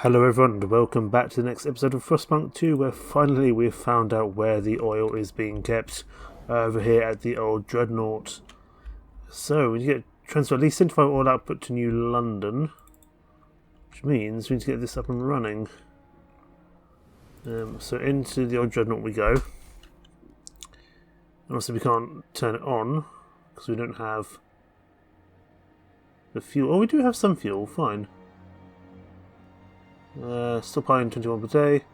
Hello everyone and welcome back to the next episode of Frostpunk 2, where finally we've found out where the oil is being kept over here at the old Dreadnought. So we need to transfer at least 75 oil output to New London, which means we need to get this up and running. So into the old Dreadnought we go. And also we can't turn it on because we don't have the fuel. Oh, we do have some fuel, fine. Stockpiling 21 per day.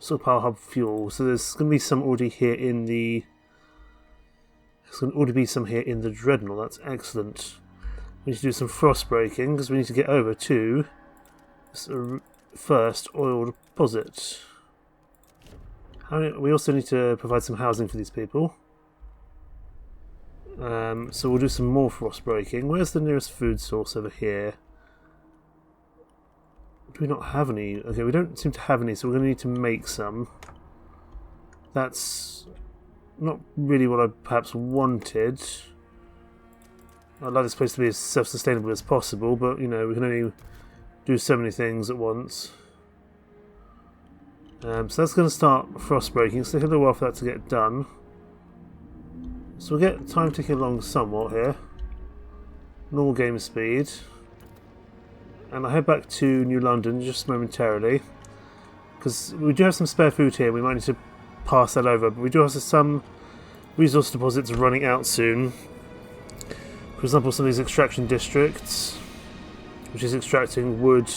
Stockpile hub fuel. So there's going to be some already here in the. There's going to already be some here in the Dreadnought. That's excellent. We need to do some frost breaking because we need to get over to this first oil deposit. We also need to provide some housing for these people. So we'll do some more frost breaking. Where's the nearest food source over here? Do we not have any? Okay, we don't seem to have any, so we're going to need to make some. That's not really what I perhaps wanted. I'd like this place to be as self-sustainable as possible, but, you know, we can only do so many things at once. So that's going to start frost breaking. It's taking a little while for that to get done. So we'll get time ticking along somewhat here. Normal game speed. And I head back to New London just momentarily, because we do have some spare food here. We might need to pass that over, but we do have some resource deposits running out soon. For example, some of these extraction districts, which is extracting wood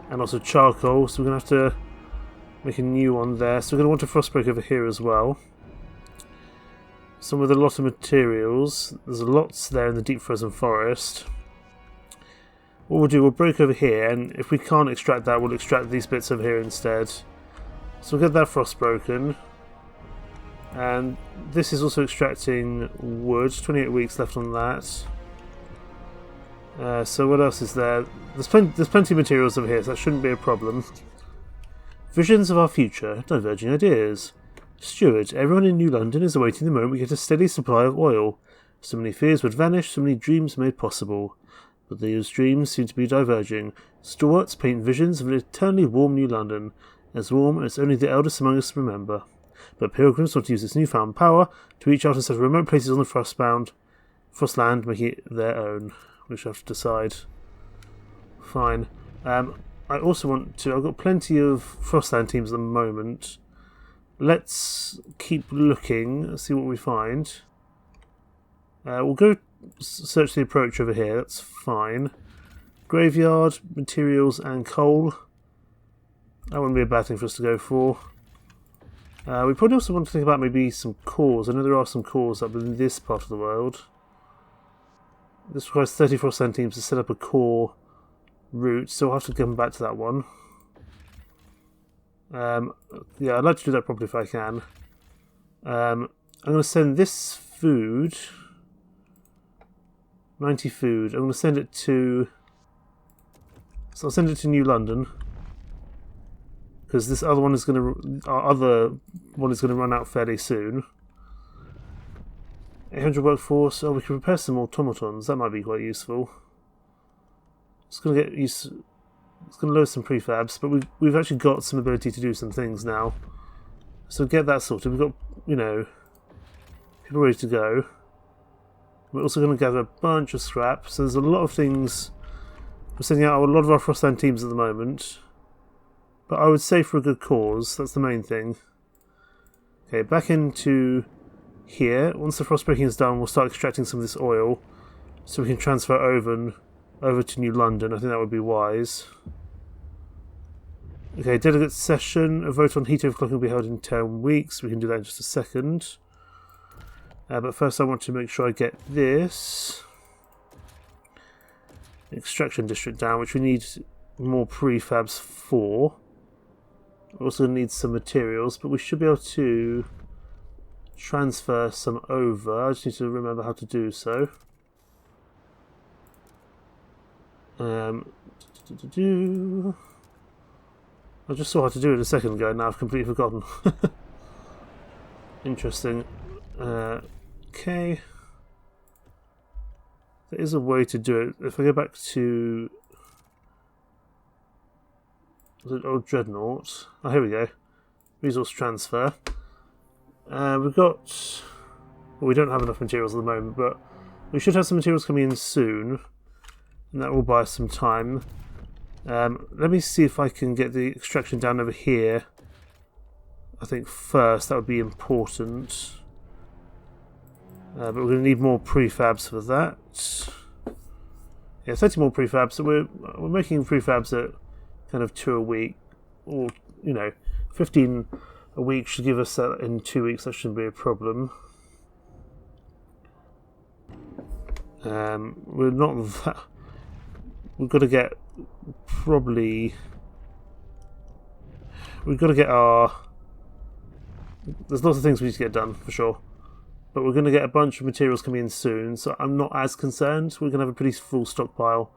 and also charcoal, so we're going to have to make a new one there. So we're going to want a frost break over here as well. Some with a lot of materials. There's lots there in the deep frozen forest. What we'll do, we'll break over here, and if we can't extract that, we'll extract these bits over here instead. So we'll get that frost broken. And this is also extracting wood, 28 weeks left on that. So what else is there? There's plenty of materials over here, so that shouldn't be a problem. Visions of our future, diverging ideas. Steward, everyone in New London is awaiting the moment we get a steady supply of oil. So many fears would vanish, so many dreams made possible. But those dreams seem to be diverging. Stalwarts paint visions of an eternally warm New London, as warm as only the eldest among us remember. But pilgrims want to use this newfound power to reach out to such remote places on the Frostland, making it their own. We shall have to decide. Fine. I also want to. I've got plenty of Frostland teams at the moment. Let's keep looking, see what we find. We'll go search the approach over here, that's fine. Graveyard, materials and coal. That wouldn't be a bad thing for us to go for. We probably also want to think about maybe some cores. I know there are some cores up in this part of the world. This requires 34 centimes to set up a core route, so I'll have to come back to that one. Yeah, I'd like to do that properly if I can. I'm going to send this food... 90 food. I'm going to send it to... So I'll send it to New London. Because this other one is going to... Our other one is going to run out fairly soon. 800 workforce. Oh, we can repair some automatons. That might be quite useful. It's going to get use... It's going to load some prefabs, but we've actually got some ability to do some things now. So get that sorted. We've got, you know, people ready to go. We're also going to gather a bunch of scrap. So there's a lot of things. We're sending out a lot of our Frostland teams at the moment. But I would say for a good cause. That's the main thing. Okay, back into here. Once the frost breaking is done, we'll start extracting some of this oil. So we can transfer over to New London. I think that would be wise. Okay, delegate session. A vote on heat overclocking will be held in 10 weeks. We can do that in just a second. But first I want to make sure I get this extraction district down, which we need more prefabs for. We also need some materials, but we should be able to transfer some over. I just need to remember how to do so. I just saw how to do it a second ago, now I've completely forgotten. Interesting. Okay. There is a way to do it. If I go back to old dreadnought. Oh, here we go. Resource transfer. We've got... Well, we don't have enough materials at the moment, but we should have some materials coming in soon. And that will buy us some time. Let me see if I can get the extraction down over here. I think first, that would be important. But we're going to need more prefabs for that. Yeah, 30 more prefabs. So we're making prefabs at kind of 2 a week. Or, 15 a week should give us that in 2 weeks. That shouldn't be a problem. We're not that... We've got to get probably... We've got to get our... There's lots of things we need to get done, for sure. But we're going to get a bunch of materials coming in soon, so I'm not as concerned. We're going to have a pretty full stockpile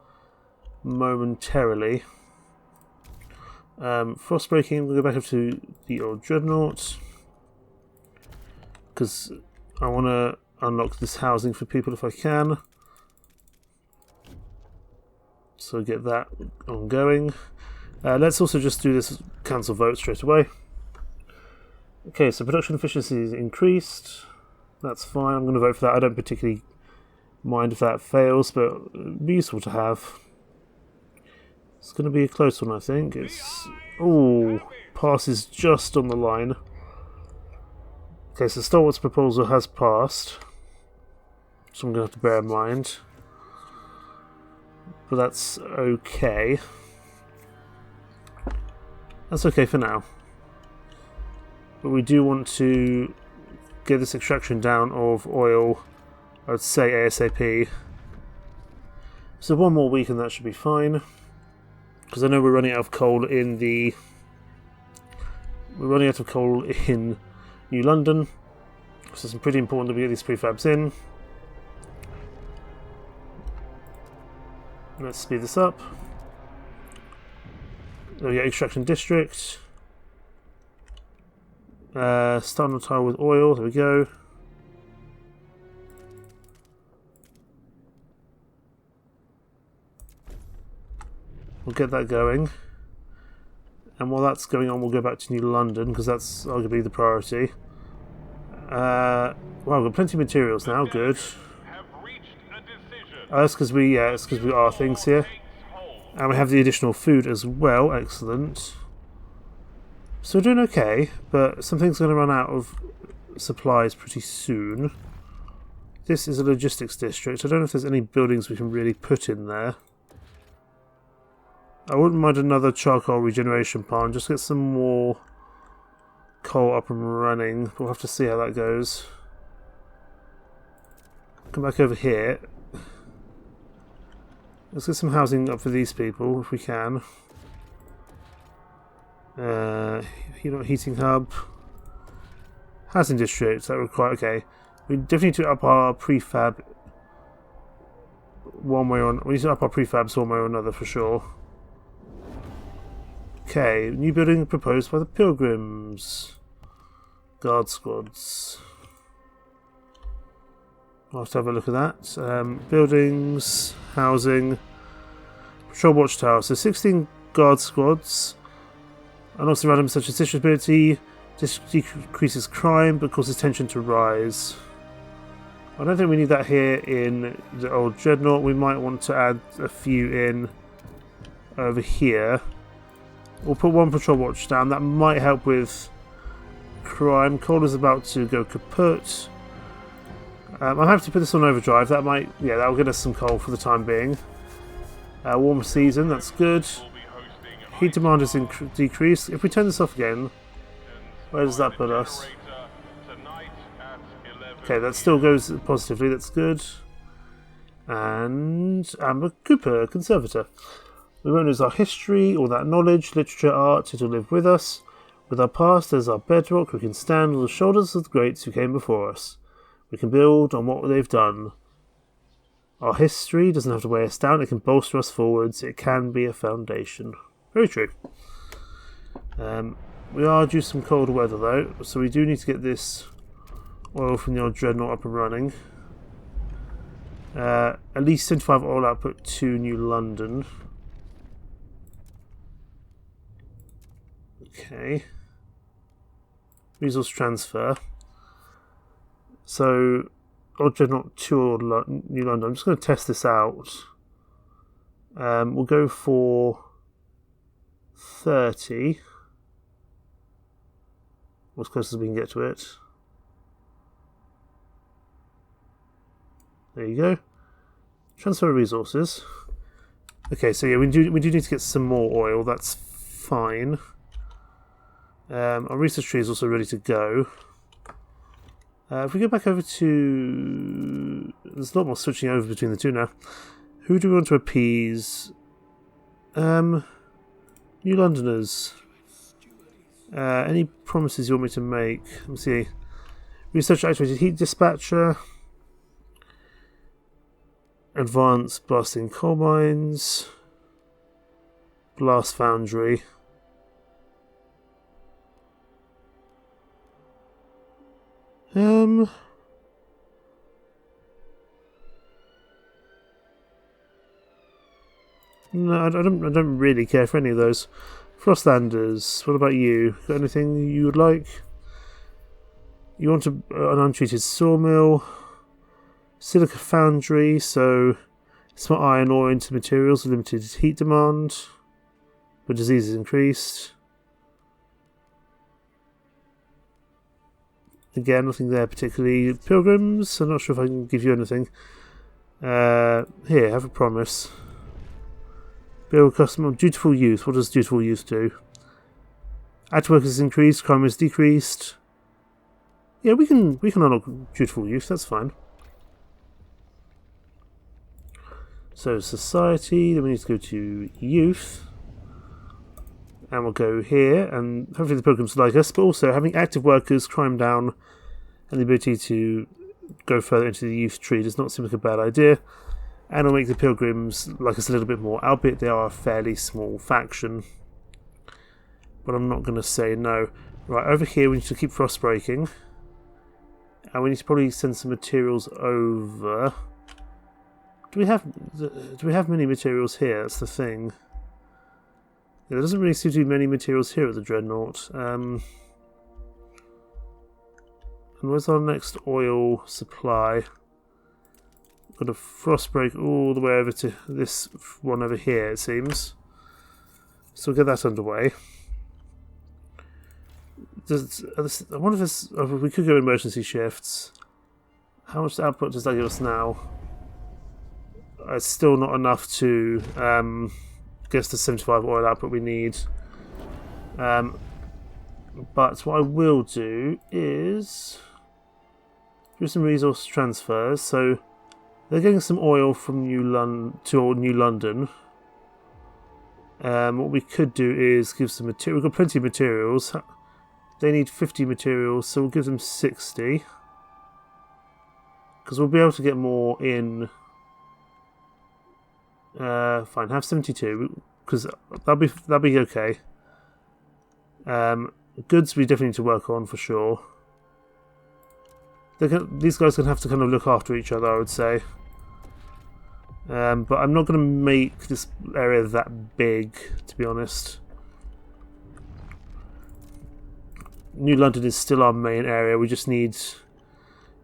momentarily. Frostbreaking, we'll go back up to the old dreadnought. Because I want to unlock this housing for people if I can. So get that ongoing. Let's also just do this cancel vote straight away. Okay, so production efficiency is increased. That's fine, I'm going to vote for that. I don't particularly mind if that fails, but it'd be useful to have. It's going to be a close one, I think. It's... Oh, passes just on the line. Okay, so Stalwarts proposal has passed. So I'm going to have to bear in mind. But that's okay. That's okay for now. But we do want to get this extraction down of oil, I'd say ASAP. So 1 more week and that should be fine. Because I know we're running out of coal in the... We're running out of coal in New London. So it's pretty important that we get these prefabs in. Let's speed this up. There we go, extraction district. Start on tile with oil, there we go. We'll get that going. And while that's going on, we'll go back to New London, because that's arguably the priority. Wow, we've got plenty of materials now, good. That's because we are things here. And we have the additional food as well, excellent. So we're doing okay, but something's going to run out of supplies pretty soon. This is a logistics district. I don't know if there's any buildings we can really put in there. I wouldn't mind another charcoal regeneration pond, just get some more coal up and running. We'll have to see how that goes. Come back over here. Let's get some housing up for these people, if we can. Heating hub. Housing district, that require... Okay. We definitely need to up our prefab one way or... We need to up our prefabs one way or another, for sure. Okay, new building proposed by the Pilgrims. Guard squads. I'll have to have a look at that. Buildings, housing, patrol watchtower. So 16 guard squads. Unlocks some items such as district ability, decreases crime but causes tension to rise. I don't think we need that here in the old dreadnought. We might want to add a few in over here. We'll put 1 patrol watch down. That might help with crime. Coal is about to go kaput. I'll have to put this on overdrive. That might, yeah, that'll get us some coal for the time being. Warm season, that's good. Heat demand is decreased. If we turn this off again, where does that put us? Okay, that still goes positively, that's good. And Amber Cooper, Conservator. We won't lose our history, all that knowledge, literature, art, it'll live with us. With our past as our bedrock, we can stand on the shoulders of the greats who came before us. We can build on what they've done. Our history doesn't have to weigh us down, it can bolster us forwards, it can be a foundation. Very true. We are due some colder weather though, so we do need to get this oil from the old dreadnought up and running. At least 75 oil output to New London. Okay. Resource transfer. So, Odd Dreadnought 2 or New London. I'm just going to test this out. We'll go for 30. As close as we can get to it. There you go. Transfer resources. Okay, so yeah, we do need to get some more oil. That's fine. Our research tree is also ready to go. If we go back over to... There's a lot more switching over between the two now. Who do we want to appease? New Londoners. Any promises you want me to make? Let me see. Research activated heat dispatcher. Advanced blasting coal mines. Blast foundry. No, I don't really care for any of those. Frostlanders, what about you? Got anything you would like? You want an untreated sawmill, silica foundry, so smart iron ore into materials with limited heat demand, but disease is increased. Again, nothing there particularly. Pilgrims, I'm not sure if I can give you anything. Here, have a promise. Build custom dutiful youth. What does dutiful youth do? Active work is increased, crime is decreased. Yeah, we can unlock dutiful youth, that's fine. So society, then we need to go to youth. And we'll go here, and hopefully the pilgrims like us, but also having active workers, crime down, and the ability to go further into the youth tree does not seem like a bad idea. And it'll make the pilgrims like us a little bit more, albeit they are a fairly small faction. But I'm not going to say no. Right, over here we need to keep frost breaking. And we need to probably send some materials over. Do we have many materials here? That's the thing. Yeah, there doesn't really seem to be many materials here at the Dreadnought. And where's our next oil supply? Got a frost break all the way over to this one over here, it seems. So we'll get that underway. I wonder if this, we could go emergency shifts. How much output does that give us now? It's still not enough to get us the 75 oil output we need. But what I will do is do some resource transfers. So they're getting some oil from New London. What we could do is give some material. We've got plenty of materials. They need 50 materials, so we'll give them 60. Because we'll be able to get more in... fine, have 72, because that'll be okay. Goods we definitely need to work on, for sure. These guys are going to have to kind of look after each other, I would say. But I'm not going to make this area that big, to be honest. New London is still our main area. We just need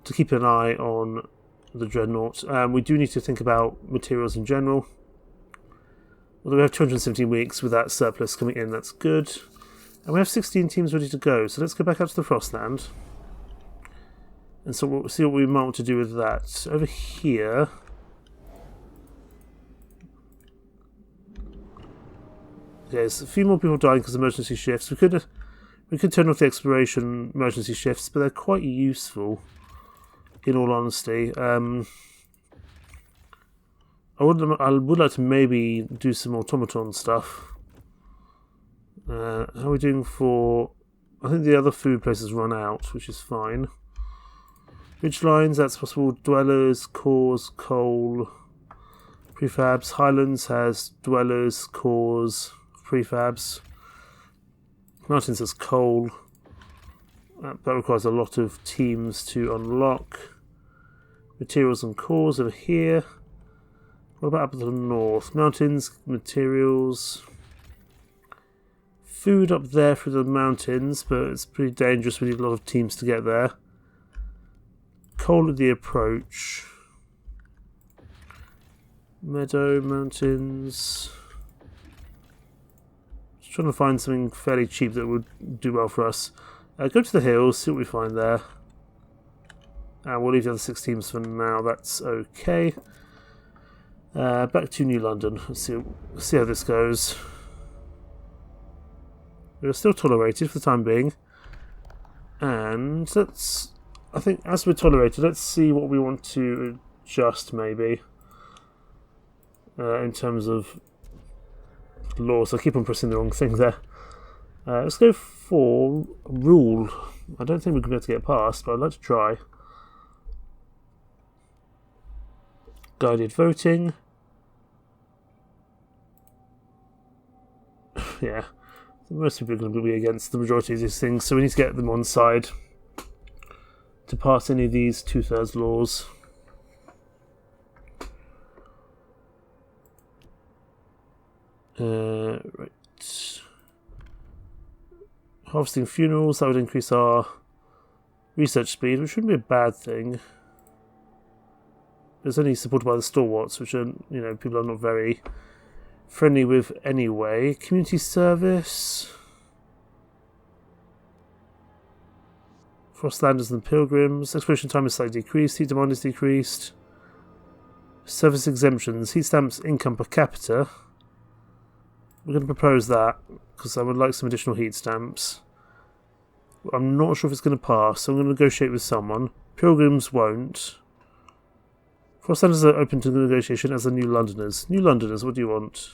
to keep an eye on the Dreadnought. We do need to think about materials in general. Although we have 217 weeks with that surplus coming in, that's good. And we have 16 teams ready to go. So let's go back out to the Frostland. And so we'll see what we might want to do with that. Over here... Okay, there's a few more people dying because of emergency shifts. We could turn off the exploration emergency shifts, but they're quite useful, in all honesty. I would like to maybe do some automaton stuff. How are we doing for... I think the other food places run out, which is fine. Ridge lines, that's possible. Dwellers, cores, coal, prefabs. Highlands has dwellers, cores, prefabs. Mountains has coal. That requires a lot of teams to unlock. Materials and cores over here. What about up to the north? Mountains, materials, food up there through the mountains, but it's pretty dangerous. We need a lot of teams to get there. Coal at the approach. Meadow, mountains. Just trying to find something fairly cheap that would do well for us. Go to the hills, see what we find there. And we'll leave the other 6 teams for now, that's okay. Back to New London, let's see how this goes. We're still tolerated for the time being. And I think as we're tolerated, let's see what we want to adjust maybe. In terms of laws, I keep on pressing the wrong thing there. Let's go for rule. I don't think we're going to be able to get past, but I'd like to try. Guided voting. Yeah, most people are going to be against the majority of these things, so we need to get them on side to pass any of these 2/3 laws. Right. Harvesting funerals, that would increase our research speed, which shouldn't be a bad thing. It's only supported by the Stalwarts, which are, people are not very friendly with anyway. Community service. Frostlanders and Pilgrims. Exploration time is slightly decreased. Heat demand is decreased. Service exemptions. Heat stamps income per capita. We're going to propose that because I would like some additional heat stamps. I'm not sure if it's going to pass, so I'm going to negotiate with someone. Pilgrims won't. Frostlanders are open to negotiation as the New Londoners. New Londoners, what do you want?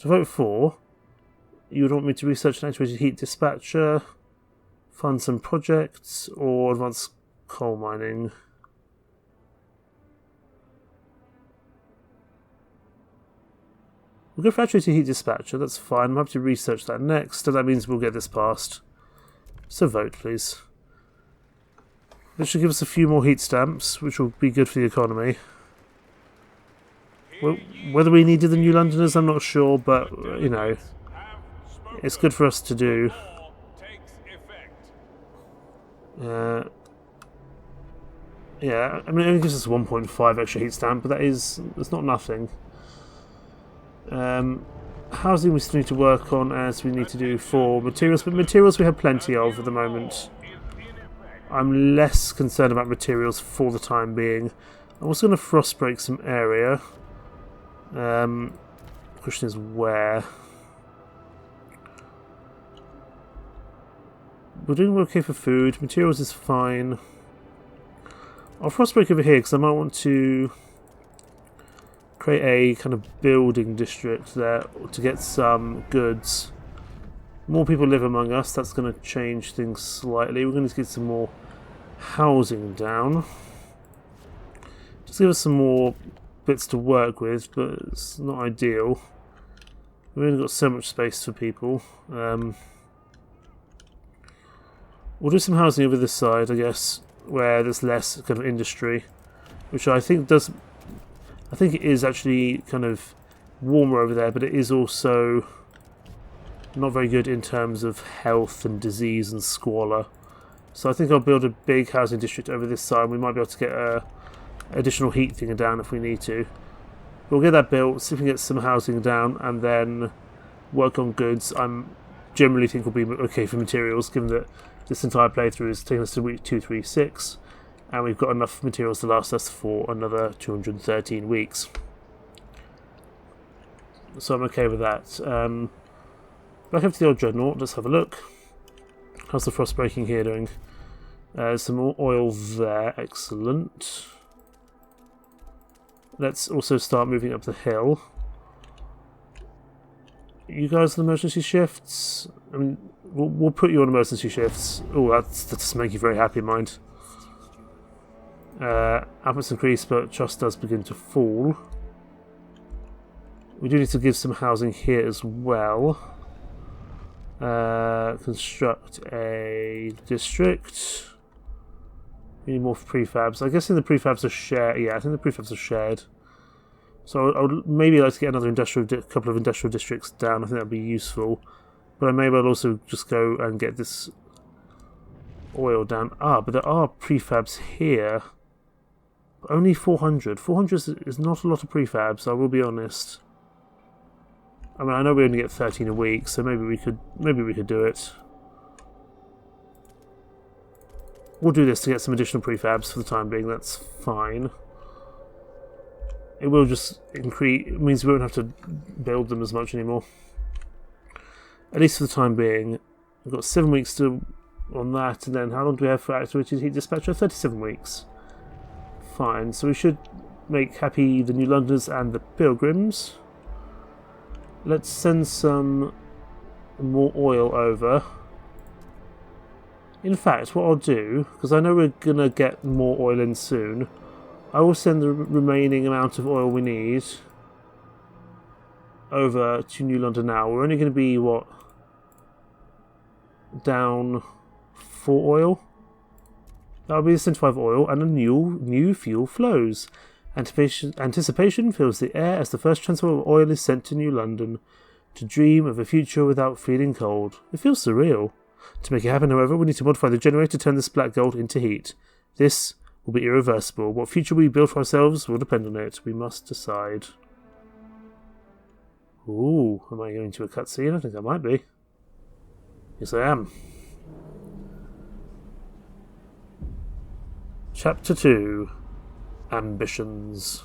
To vote for, you would want me to research an activated heat dispatcher, fund some projects, or advance coal mining. We'll go for activated heat dispatcher, that's fine. I'm happy to research that next, so that means we'll get this passed. So vote, please. This should give us a few more heat stamps, which will be good for the economy. Well, whether we needed the New Londoners, I'm not sure, but, it's good for us to do. Yeah, I mean, it only gives us 1.5 extra heat stamp, but that's not nothing. Housing we still need to work on, as we need to do for materials, but materials we have plenty of at the moment. I'm less concerned about materials for the time being. I'm also going to frost break some area. The question is where. We're doing okay for food. Materials is fine. I'll frost break over here because I might want to create a kind of building district there to get some goods. More people live among us, that's going to change things slightly. We're going to get some more housing down. Just give us some more bits to work with, but it's not ideal. We've only got so much space for people. We'll do some housing over this side, I guess, where there's less kind of industry, which I think it is actually kind of warmer over there, but it is also not very good in terms of health and disease and squalor. So I think I'll build a big housing district over this side. We might be able to get additional heat thing down if we need to. We'll get that built, see if we can get some housing down, and then work on goods. I'm generally think we'll be okay for materials, given that this entire playthrough is taking us to week 236, and we've got enough materials to last us for another 213 weeks. So I'm okay with that. Back up to the old dreadnought, let's have a look. How's the frost breaking here doing? Some more oil there, excellent. Let's also start moving up the hill. You guys on emergency shifts? I mean, we'll put you on emergency shifts. Oh, that doesn't make you very happy, mind. Outputs increase, but trust does begin to fall. We do need to give some housing here as well. Construct a district. We need more prefabs. I guess the prefabs are shared. Yeah, I think the prefabs are shared. So I would maybe like to get another couple of industrial districts down. I think that would be useful. But I may well also just go and get this oil down. Ah, but there are prefabs here. Only 400. 400 is not a lot of prefabs, I will be honest. I mean, I know we only get 13 a week, so maybe we could do it. We'll do this to get some additional prefabs for the time being, that's fine. It will just increase, it means we won't have to build them as much anymore. At least for the time being. We've got 7 weeks on that, and then how long do we have for activated heat dispatcher? 37 weeks. Fine, so we should make happy the New Londoners and the Pilgrims. Let's send some more oil over. In fact, what I'll do, because I know we're going to get more oil in soon, I will send the remaining amount of oil we need over to New London now. We're only going to be, what, down 4 oil? That will be the 75 oil, and a new fuel flows. Anticipation fills the air as the first transfer of oil is sent to New London, to dream of a future without feeling cold. It feels surreal. To make it happen, however, we need to modify the generator to turn this black gold into heat. This will be irreversible. What future we build for ourselves will depend on it. We must decide. Ooh, am I going to a cutscene? I think I might be. Yes, I am. Chapter 2. Ambitions.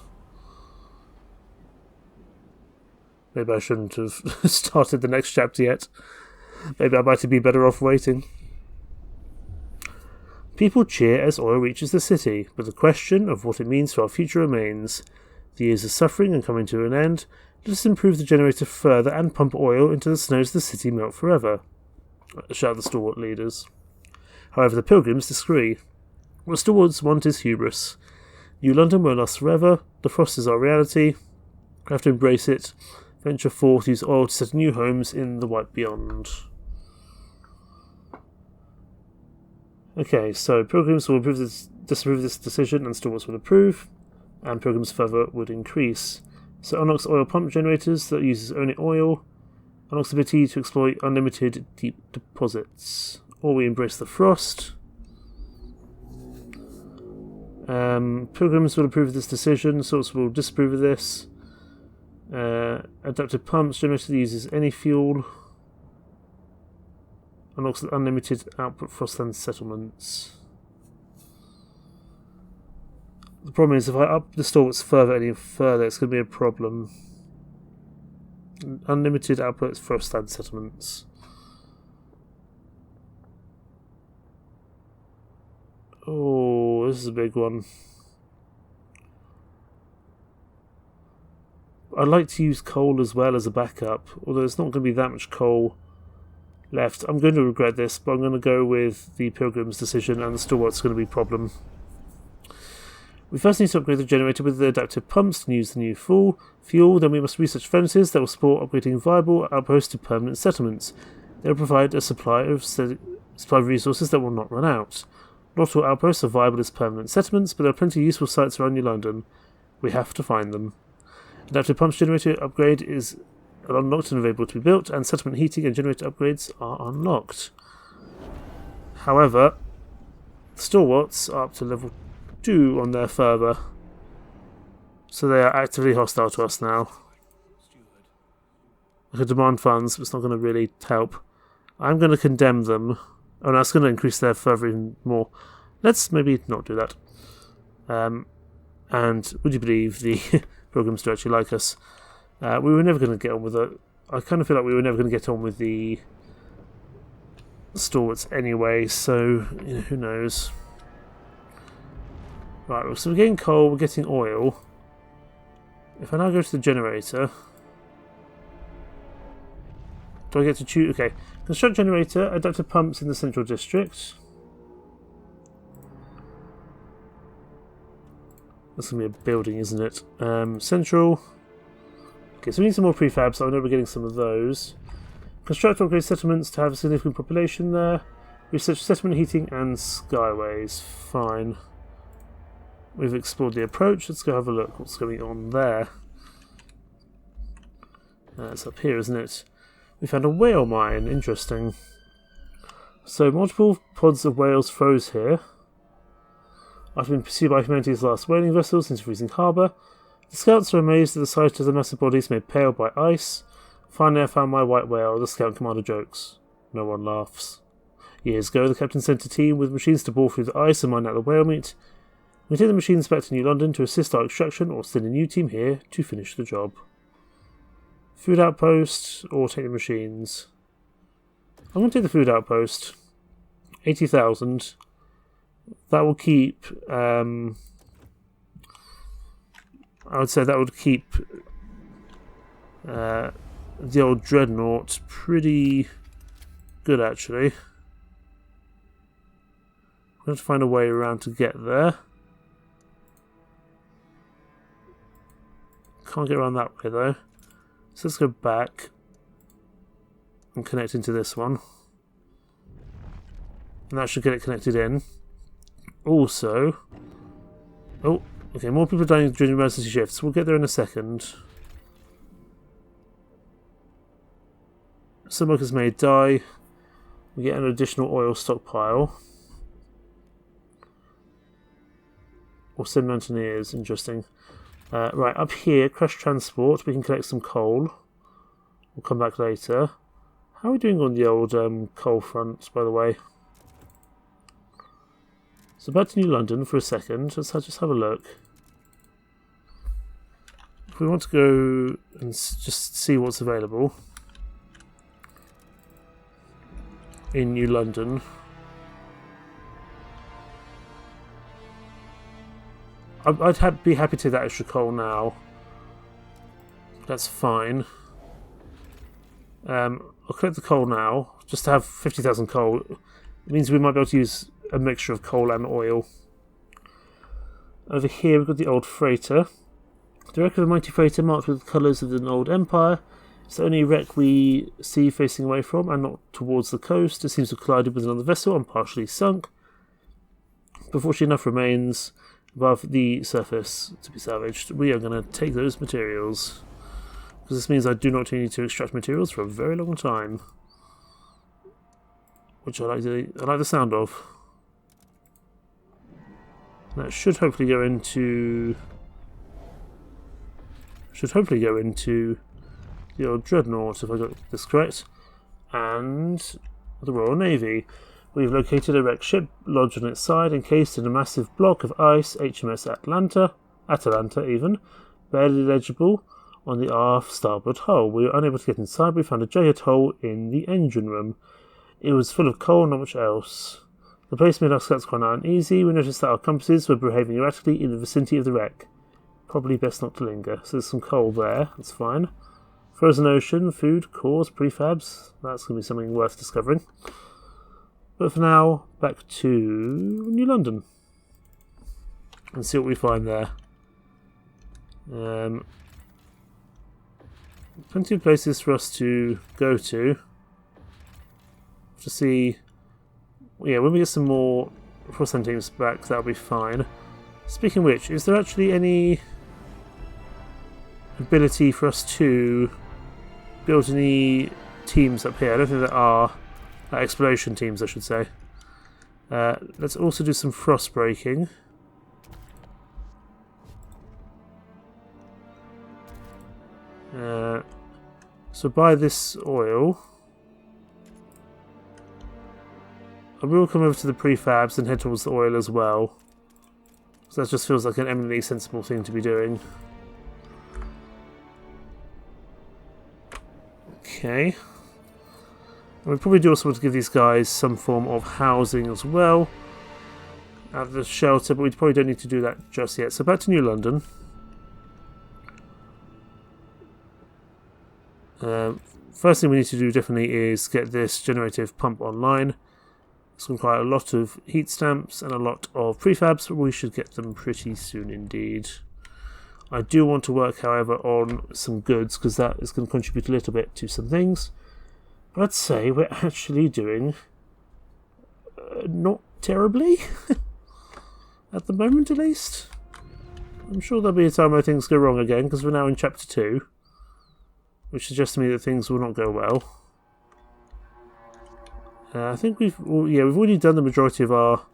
Maybe I shouldn't have started the next chapter yet. Maybe I might be better off waiting. People cheer as oil reaches the city, but the question of what it means for our future remains. The years of suffering are coming to an end. Let us improve the generator further and pump oil into the snows of the city melt forever, shout the Stalwart leaders. However, the Pilgrims disagree. What Stalwarts want is hubris. New London won't last forever. The frost is our reality. We have to embrace it. Venture forth, use oil to set new homes in the white beyond. Okay, so Pilgrims will disapprove this decision, and Stalwarts will approve, and Pilgrims' fervour would increase. So unlocks oil pump generators that uses only oil. Unlocks the ability to exploit unlimited deep deposits. Or we embrace the frost. Pilgrims will approve of this decision, Stalwarts will disapprove of this. Adaptive pumps generator that uses any fuel. Unlocks the unlimited output frostland settlements. The problem is if I up the Stalwarts any further, it's going to be a problem. Unlimited output frostland settlements. Oh, this is a big one. I'd like to use coal as well as a backup, although there's not going to be that much coal left. I'm going to regret this, but I'm going to go with the Pilgrim's decision, and the Stalwart's going to be a problem. We first need to upgrade the generator with the adaptive pumps and use the new fuel. Then we must research furnaces that will support upgrading viable outposts to permanent settlements. They will provide a supply of resources that will not run out. Not all outposts are viable as permanent settlements, but there are plenty of useful sites around New London. We have to find them. Adaptive pumps generator upgrade is unlocked and available to be built, and settlement heating and generator upgrades are unlocked. However, the Stalwarts are up to level 2 on their fervour, so they are actively hostile to us now. I could demand funds, but it's not going to really help. I'm going to condemn them. Oh, no, it's going to increase their fervour even more. Let's maybe not do that. And would you believe the Pilgrims do actually like us? We were never going to get on with it. I kind of feel like we were never going to get on with the Stalwarts anyway, so you know, who knows. Right, so we're getting coal, we're getting oil. If I now go to the generator, do I get to choose? Okay, construct generator, adaptive pumps in the central district. That's going to be a building, isn't it? Central. Okay, so we need some more prefabs. I know we're getting some of those. Construct or upgrade settlements to have a significant population there. Research settlement heating and skyways. Fine. We've explored the approach. Let's go have a look what's going on there. It's up here, isn't it? We found a whale mine. Interesting. So, multiple pods of whales froze here. After being pursued by humanity's last whaling vessels into freezing harbour, the scouts are amazed at the sight of the massive bodies made pale by ice. Finally, I found my white whale, the scout commander jokes. No one laughs. Years ago, the captain sent a team with machines to bore through the ice and mine out the whale meat. We take the machines back to New London to assist our extraction, or send a new team here to finish the job. Food outpost, or take the machines. I'm going to take the food outpost. 80,000. That will keep... I would say that would keep the old Dreadnought pretty good, actually. I'm going to find a way around to get there. Can't get around that way, though. So let's go back and connect into this one. And that should get it connected in. Also... Oh, okay, more people dying during emergency shifts. We'll get there in a second. Some workers may die. We get an additional oil stockpile. Or send mountaineers, interesting. Right, up here, crash transport. We can collect some coal. We'll come back later. How are we doing on the old coal front, by the way? So back to New London for a second. Let's just have a look. If we want to go and just see what's available in New London. I'd be happy to take that extra coal now. That's fine. I'll collect the coal now, just to have 50,000 coal. It means we might be able to use a mixture of coal and oil. Over here we've got the old freighter. The wreck of a mighty freighter marked with the colours of an old empire. It's the only wreck we see facing away from and not towards the coast. It seems to have collided with another vessel and partially sunk. But fortunately enough remains above the surface to be salvaged. We are going to take those materials, because this means I do not need to extract materials for a very long time, which I like the sound of. That should hopefully go into the old Dreadnought, if I got this correct, and the Royal Navy. We've located a wrecked ship lodged on its side, encased in a massive block of ice, HMS Atalanta even, barely legible on the aft starboard hull. We were unable to get inside, but we found a jagged hole in the engine room. It was full of coal, not much else. The place made our scouts quite uneasy. We noticed that our compasses were behaving erratically in the vicinity of the wreck. Probably best not to linger. So there's some coal there, that's fine. Frozen ocean, food, cores, prefabs. That's going to be something worth discovering. But for now, back to New London and see what we find there. Plenty of places for us to go to see. Yeah, when we get some more Frostpunk teams back, that'll be fine. Speaking of which, is there actually any ability for us to build any teams up here? I don't think there are. Exploration teams, I should say. Let's also do some frost breaking. So buy this oil. I will come over to the prefabs and head towards the oil as well. So that just feels like an eminently sensible thing to be doing. Okay. And we probably do also want to give these guys some form of housing as well. At the shelter, but we probably don't need to do that just yet. So back to New London. First thing we need to do definitely is get this generative pump online. It's going to require a lot of heat stamps and a lot of prefabs, but we should get them pretty soon indeed. I do want to work, however, on some goods, because that is going to contribute a little bit to some things. But I'd say we're actually doing not terribly, at the moment at least. I'm sure there'll be a time where things go wrong again, because we're now in Chapter 2. which suggests to me that things will not go well. I think we've already done the majority of our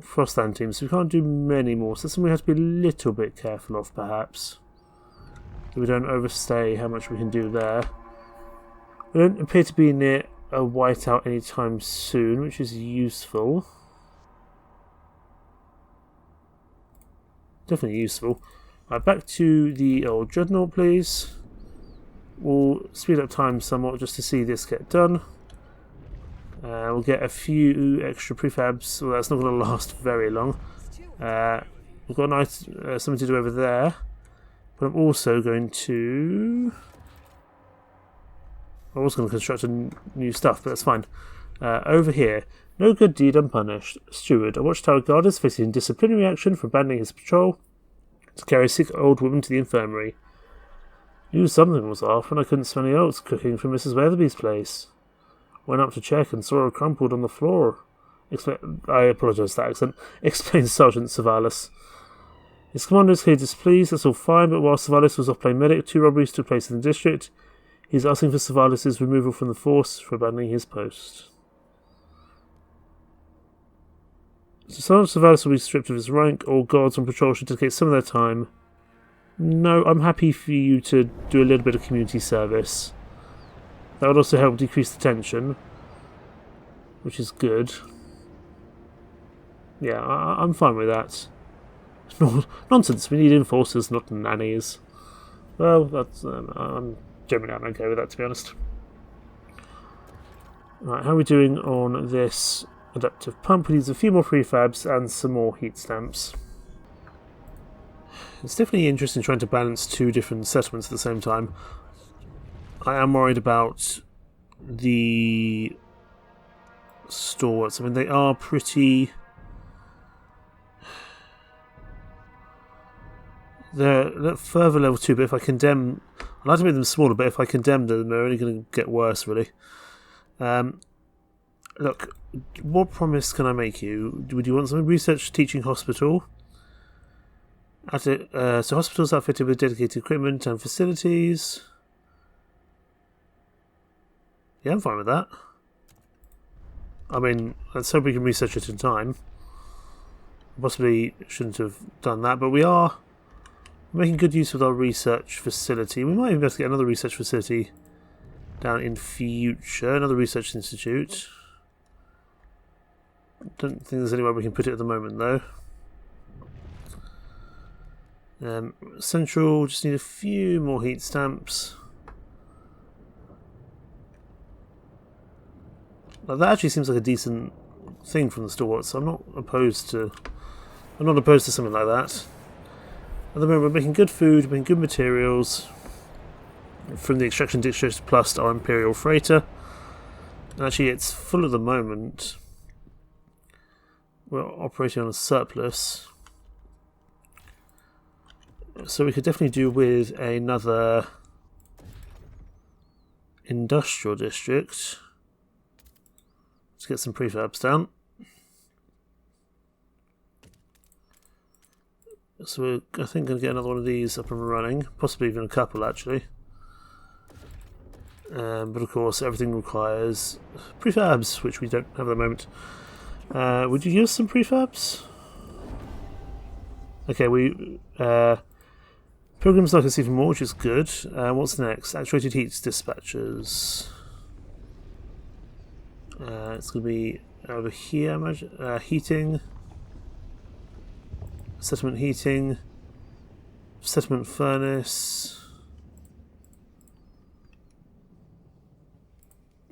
Frostland teams, so we can't do many more. So that's something we have to be a little bit careful of, perhaps. So we don't overstay how much we can do there. We don't appear to be near a whiteout anytime soon, which is useful. Definitely useful. Right, back to the old Dreadnought, please. We'll speed up time somewhat just to see this get done. We'll get a few extra prefabs. Well, that's not going to last very long. We've got something to do over there. But I'm also going to... I was going to construct new stuff, but that's fine. Over here. No good deed unpunished. Steward. A watchtower guard is facing disciplinary action for abandoning his patrol to carry a sick old woman to the infirmary. Knew something was off when I couldn't smell any oats cooking from Mrs. Weatherby's place. Went up to check and saw her crumpled on the floor. I apologise for that accent. Explains Sergeant Savalis. His commander is clearly displeased, that's all fine, but while Savalis was off playing medic, 2 robberies took place in the district. He's asking for Savalis' removal from the force for abandoning his post. So Sergeant Savalis will be stripped of his rank. All guards on patrol should dedicate some of their time. No, I'm happy for you to do a little bit of community service. That would also help decrease the tension, which is good. Yeah, I'm fine with that. No, nonsense, we need enforcers, not nannies. Well, that's I'm generally okay with that, to be honest. Right, how are we doing on this adaptive pump? We need a few more prefabs and some more heat stamps. It's definitely interesting trying to balance 2 different settlements at the same time. I am worried about the Stalwarts. I mean, they are pretty... They're at further level 2, but if I condemn... I'd like to make them smaller, but if I condemn them, they're only going to get worse, really. Look, what promise can I make you? Would you want some research teaching hospital? So hospitals are fitted with dedicated equipment and facilities. Yeah, I'm fine with that. I mean, let's hope we can research it in time. Possibly shouldn't have done that, but we are making good use of our research facility. We might even be able to get another research facility down in future, another research institute. Don't think there's anywhere we can put it at the moment, though. Central, just need a few more heat stamps. Now, that actually seems like a decent thing from the Stalwarts, so I'm not opposed to something like that. At the moment, we're making good food, we're making good materials from the extraction district plus our Imperial freighter. And actually, it's full at the moment. We're operating on a surplus. So we could definitely do with another industrial district. Let's get some prefabs down. So we're, I think, going to get another one of these up and running. Possibly even a couple, actually. But of course, everything requires prefabs, which we don't have at the moment. Would you use some prefabs? Okay, Pilgrims like to see for more, which is good. What's next? Actuated heat dispatchers. It's going to be over here, imagine. Heating. Settlement heating. Settlement furnace.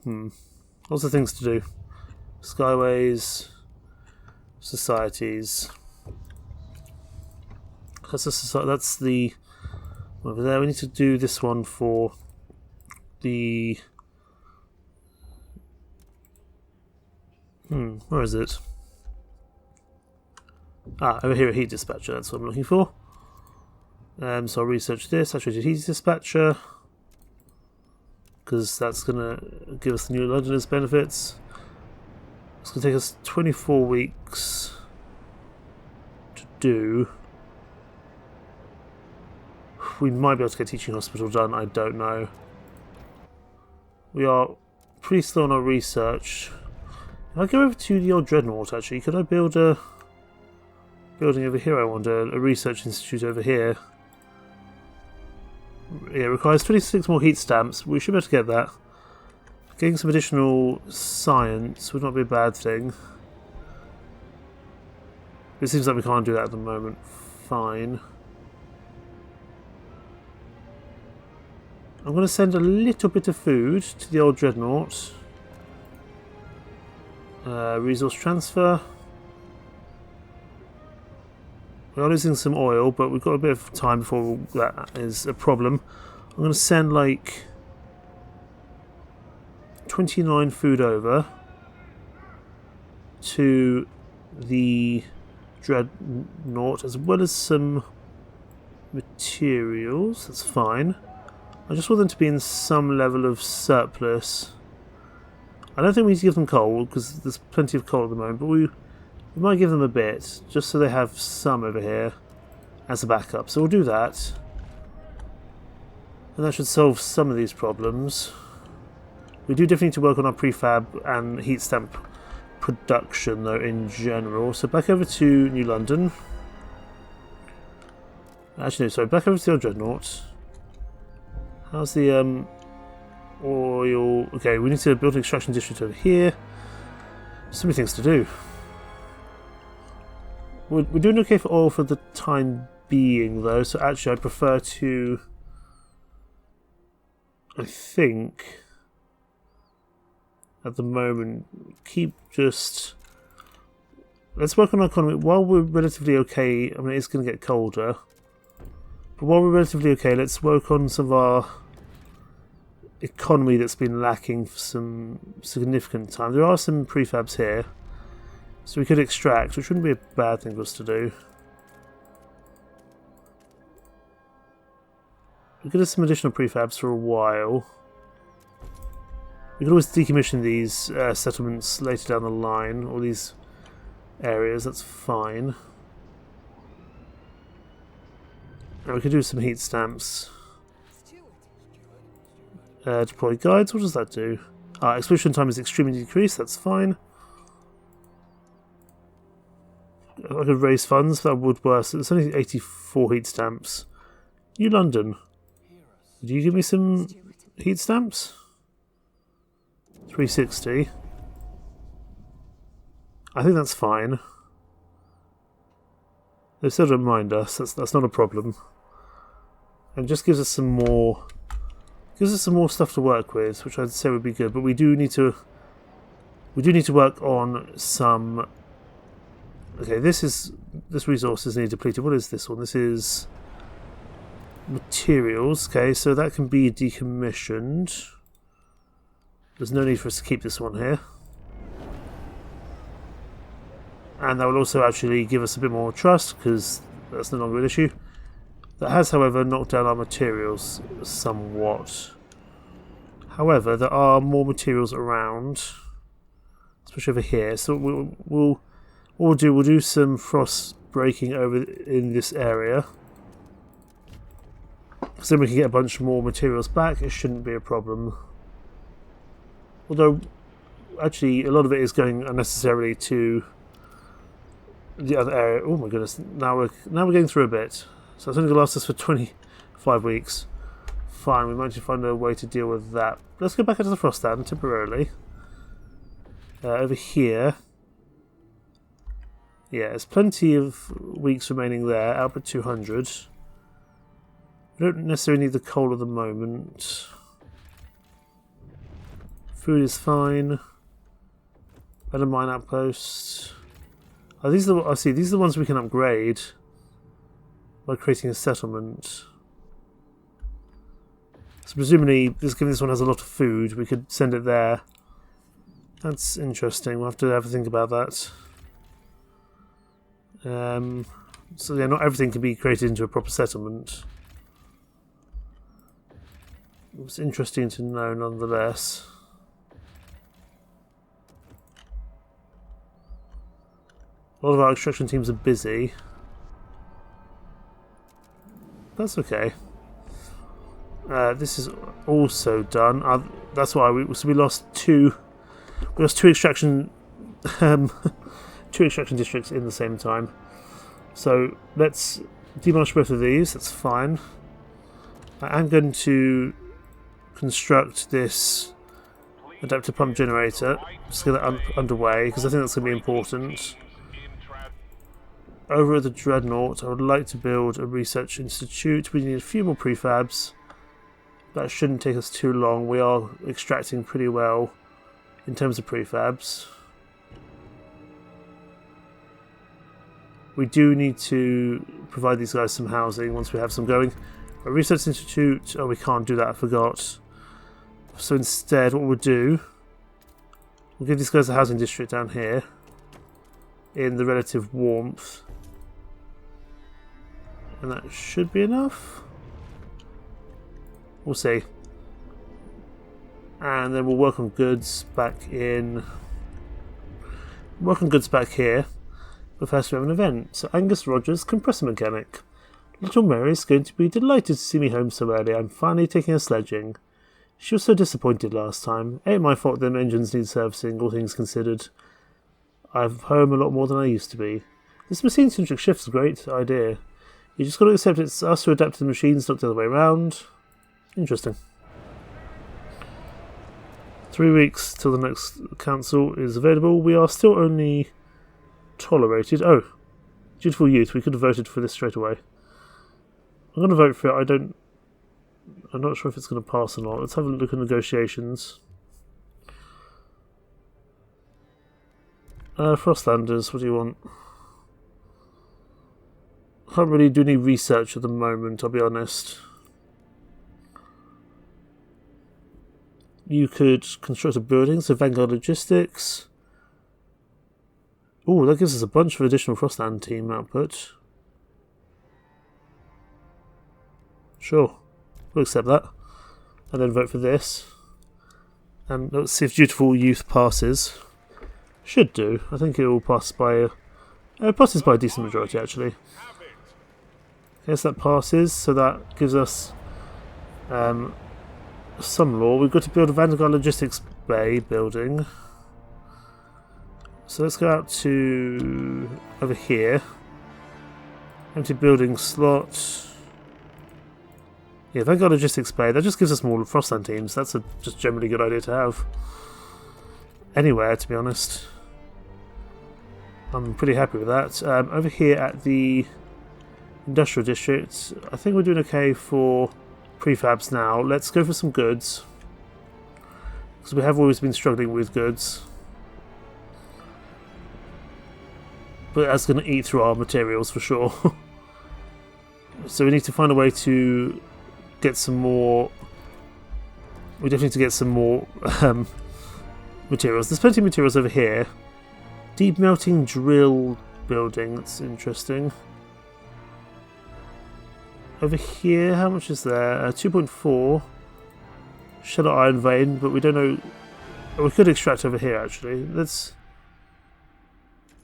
Lots of things to do. Skyways. Societies. That's the... Over there, we need to do this one for the... where is it? Over here, a heat dispatcher, that's what I'm looking for. So I'll research this, actually heat dispatcher, because that's going to give us the New Londoners benefits. It's going to take us 24 weeks to do. we might be able to get teaching hospital done, I don't know. We are pretty slow on our research. If I go over to the old Dreadnought, actually, could I build a building over here, I wonder? A research institute over here. Yeah, it requires 26 more heat stamps. We should be able to get that. Getting some additional science would not be a bad thing. It seems like we can't do that at the moment. Fine. I'm going to send a little bit of food to the old Dreadnought. Resource transfer. We are losing some oil, but we've got a bit of time before that is a problem. I'm going to send like 29 food over to the Dreadnought, as well as some materials. That's fine. I just want them to be in some level of surplus. I don't think we need to give them coal, because there's plenty of coal at the moment, but we might give them a bit, just so they have some over here as a backup. So we'll do that. And that should solve some of these problems. We do definitely need to work on our prefab and heat stamp production, though, in general. So back over to New London. Actually, no, sorry, back over to the old Dreadnought. How's the oil? Okay, we need to build an extraction district over here. So many things to do. We're doing okay for oil for the time being, though. So actually, I prefer to, I think, at the moment, keep just. Let's work on our economy while we're relatively okay. I mean, it's going to get colder. But while we're relatively okay, let's work on some of our economy that's been lacking for some significant time. There are some prefabs here, so we could extract, which wouldn't be a bad thing for us to do. We could have some additional prefabs for a while. We could always decommission these settlements later down the line, or these areas, that's fine. And we could do some heat stamps. Deploy guides, what does that do? Expedition time is extremely decreased, that's fine. I could raise funds, that would work. It's only 84 heat stamps. New London. Did you give me some heat stamps? 360. I think that's fine. They still don't mind us, that's not a problem. And just gives us some more stuff to work with, which I'd say would be good. But we do need to work on some. Okay, this resource is nearly depleted. What is this one? This is materials. Okay, so that can be decommissioned. There's no need for us to keep this one here. And that will also actually give us a bit more trust, because that's no longer an issue. That has, however, knocked down our materials somewhat. However, there are more materials around, especially over here. So we'll do some frost breaking over in this area. So then we can get a bunch more materials back. It shouldn't be a problem. Although, actually, a lot of it is going unnecessarily to the other area. Oh my goodness! Now we're getting through a bit. So it's only going to last us for 25 weeks. Fine, we might just find a way to deal with that. Let's go back into the frost stand temporarily. Over here. Yeah, there's plenty of weeks remaining there. Output 200. We don't necessarily need the coal at the moment. Food is fine. Better mine outpost. Oh, these are the, I see. These are the ones we can upgrade by creating a settlement. So presumably, given this one has a lot of food, we could send it there. That's interesting. We'll have to have a think about that. So yeah, not everything can be created into a proper settlement. It's interesting to know, nonetheless. A lot of our extraction teams are busy. That's okay. This is also done. That's why we lost two. We lost two extraction, two extraction districts in the same time. So let's demolish both of these. That's fine. I'm going to construct this adaptive pump generator. Just get that underway because I think that's going to be important. Over at the Dreadnought, I would like to build a research institute. We need a few more prefabs. That shouldn't take us too long. We are extracting pretty well in terms of prefabs. We do need to provide these guys some housing once we have some going. A research institute, oh, we can't do that, I forgot. So instead, what we'll do, we'll give these guys a housing district down here in the relative warmth. And that should be enough. We'll see. And then we'll work on goods back in. Work on goods back here. But first we have an event. So Angus Rogers, compressor mechanic. Little Mary's going to be delighted to see me home so early. I'm finally taking her sledging. She was so disappointed last time. Ain't my fault them engines need servicing, all things considered. I'm home a lot more than I used to be. This machine-centric shift's a great idea. You just got to accept it's us who adapt to the machines, not the other way around. Interesting. 3 weeks till the next council is available. We are still only tolerated. Oh, dutiful youth. We could have voted for this straight away. I'm going to vote for it. I'm not sure if it's going to pass or not. Let's have a look at negotiations. Frostlanders, what do you want? Can't really do any research at the moment, I'll be honest. You could construct a building, so Vanguard Logistics. Oh, that gives us a bunch of additional Frostland team output. Sure, we'll accept that. And then vote for this. And let's see if Dutiful Youth passes. Should do. I think it will pass by it passes by a decent majority, actually. Yes, that passes, so that gives us some law. We've got to build a Vanguard Logistics Bay building. So let's go out to over here. Empty building slot. Yeah, Vanguard Logistics Bay. That just gives us more Frostland teams. That's a just generally good idea to have. Anywhere, to be honest. I'm pretty happy with that. Over here at the Industrial District, I think we're doing okay for prefabs now. Let's go for some goods. Because we have always been struggling with goods. But that's going to eat through our materials for sure. So we need to find a way to get some more. We definitely need to get some more materials. There's plenty of materials over here. Deep melting drill building, that's interesting. Over here, how much is there? 2.4. Shallow iron vein, but we don't know. We could extract over here actually. Let's.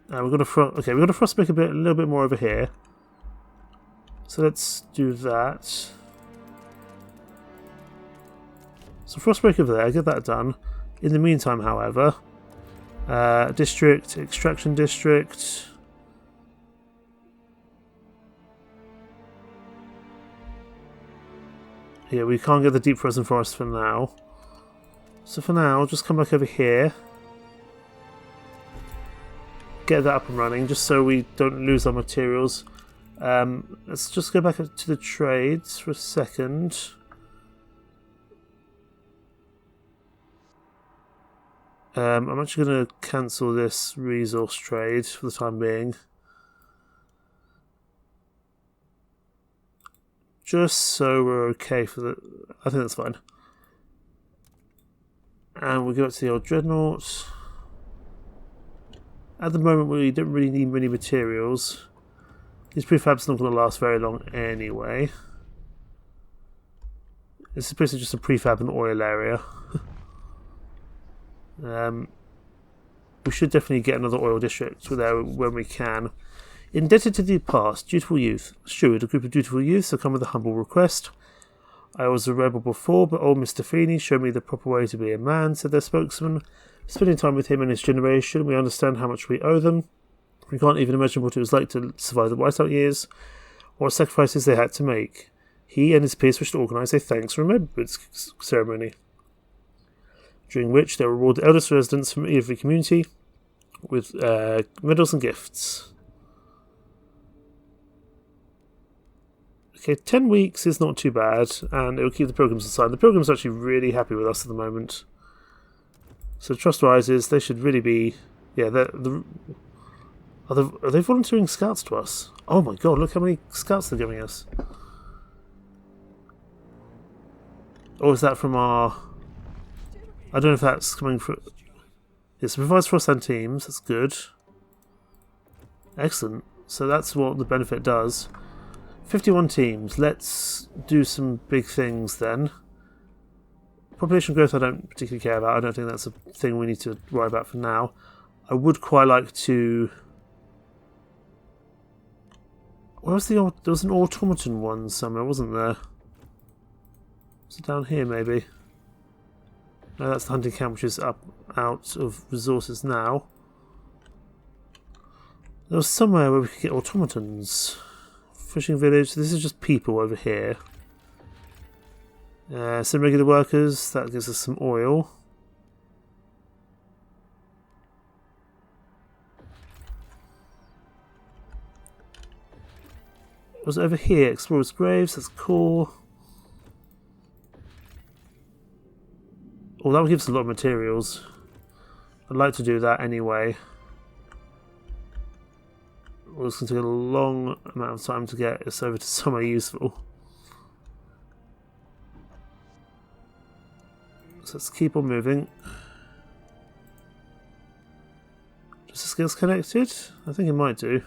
We're gonna we're gonna frostbreak a little bit more over here. So let's do that. So frostbreak over there, get that done. In the meantime, however, district, extraction district. Yeah, we can't get the deep frozen forest for now. So for now, I'll just come back over here. Get that up and running, just so we don't lose our materials. Let's just go back to the trades for a second. I'm actually going to cancel this resource trade for the time being. Just so we're okay for the... I think that's fine. And we'll go up to the old Dreadnought. At the moment we don't really need many materials. These prefabs are not going to last very long anyway. This is basically just a prefab and oil area. We should definitely get another oil district there when we can. Indebted to the past, dutiful youth. Steward, a group of dutiful youths have come with a humble request. I was a rebel before, but old Mr. Feeney showed me the proper way to be a man, said their spokesman. Spending time with him and his generation, we understand how much we owe them. We can't even imagine what it was like to survive the whiteout years, what sacrifices they had to make. He and his peers wished to organise a thanks and remembrance ceremony, during which they reward the eldest residents from every community with medals and gifts. Okay, 10 weeks is not too bad, and it will keep the pilgrims aside. The pilgrims are actually really happy with us at the moment. So trust rises. They should really be... Yeah, are they volunteering scouts to us? Oh my god, look how many scouts they're giving us. Or is that from our... I don't know if that's coming from... Yes, it provides Frostland teams. That's good. Excellent. So that's what the benefit does. 51 teams. Let's do some big things then. Population growth I don't particularly care about. I don't think that's a thing we need to worry about for now. I would quite like to... Where was there was an automaton one somewhere, wasn't there? Was it down here maybe? No, that's the hunting camp, which is out of resources now. There was somewhere where we could get automatons. Fishing village. This is just people over here. Some regular workers. That gives us some oil. It was over here. Explorers' graves. That's cool. Oh, that would give us a lot of materials. I'd like to do that anyway. Well, it's going to take a long amount of time to get this over to somewhere useful. So let's keep on moving. Does the skills connected? I think it might do.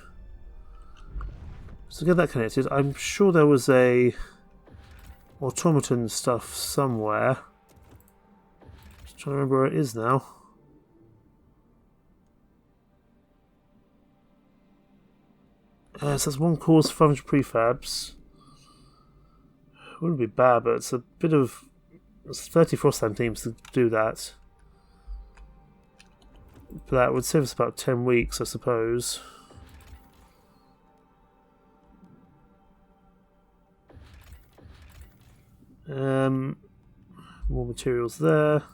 So get that connected. I'm sure there was a automaton stuff somewhere. Just trying to remember where it is now. So that's one course, 500 prefabs. Wouldn't be bad, but it's a bit of... It's 30 Frostland teams to do that. But that would save us about 10 weeks, I suppose. More materials there.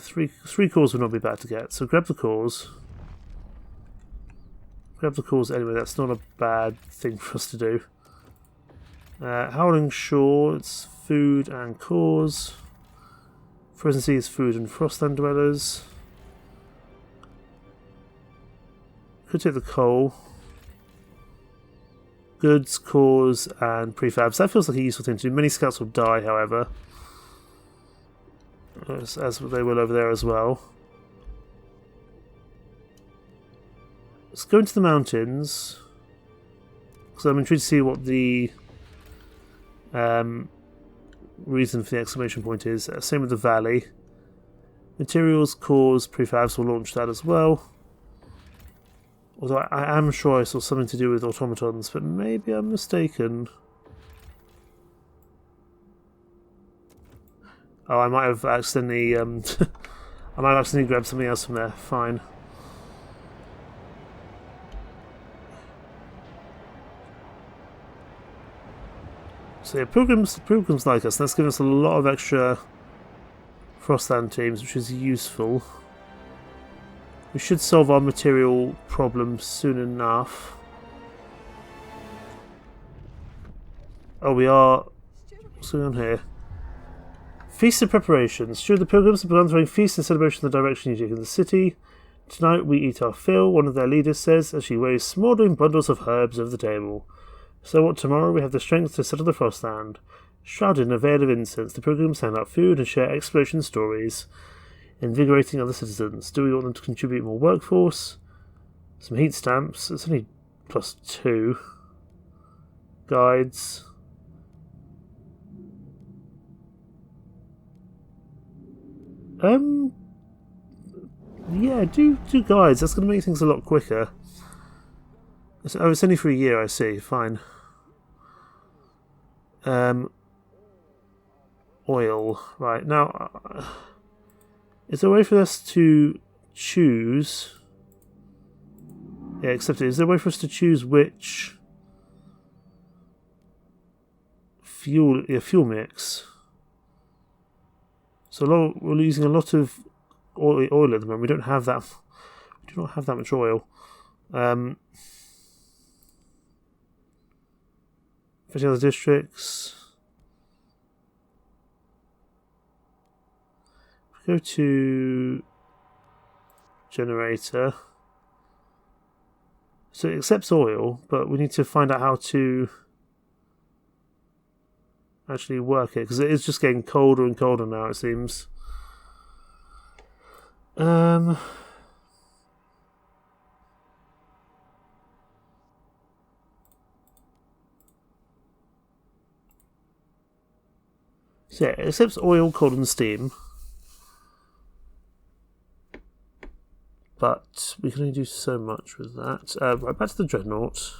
Three cores would not be bad to get, so grab the cores. Grab the cores anyway, that's not a bad thing for us to do. Howling Shore, it's food and cores. Frozen Sea is food and Frostland dwellers. Could take the coal. Goods, cores, and prefabs. That feels like a useful thing to do. Many scouts will die, however. As they will over there as well. Let's go into the mountains. Because I'm intrigued to see what the reason for the exclamation point is. Same with the valley. Materials, cores, prefabs will launch that as well. Although I am sure I saw something to do with automatons, but maybe I'm mistaken. Oh, I might have accidentally grabbed something else from there. Fine. So yeah, pilgrims like us. That's given us a lot of extra Frostland teams, which is useful. We should solve our material problem soon enough. Oh, we are... What's going on here? Feast and preparations. Sure, the pilgrims have begun throwing feasts and celebrations in the direction you take in the city. Tonight we eat our fill, one of their leaders says, as she waves smouldering bundles of herbs over the table. So what, tomorrow we have the strength to settle the Frostland. Shrouded in a veil of incense, the pilgrims hand out food and share exploration stories, invigorating other citizens. Do we want them to contribute more workforce? Some heat stamps. It's only +2. Guides. Yeah, do guides. That's going to make things a lot quicker. Oh, it's only for a year, I see. Fine. Oil. Right, now... is there a way for us to choose... Yeah, accepted. Is there a way for us to choose which... fuel mix? So we're using a lot of oil at the moment. We don't have that... We do not have that much oil. For other districts... Go to generator. So it accepts oil, but we need to find out how to actually work it, because it is just getting colder and colder now, it seems. So yeah, it accepts oil, cold and steam. But we can only do so much with that. Right, back to the Dreadnought.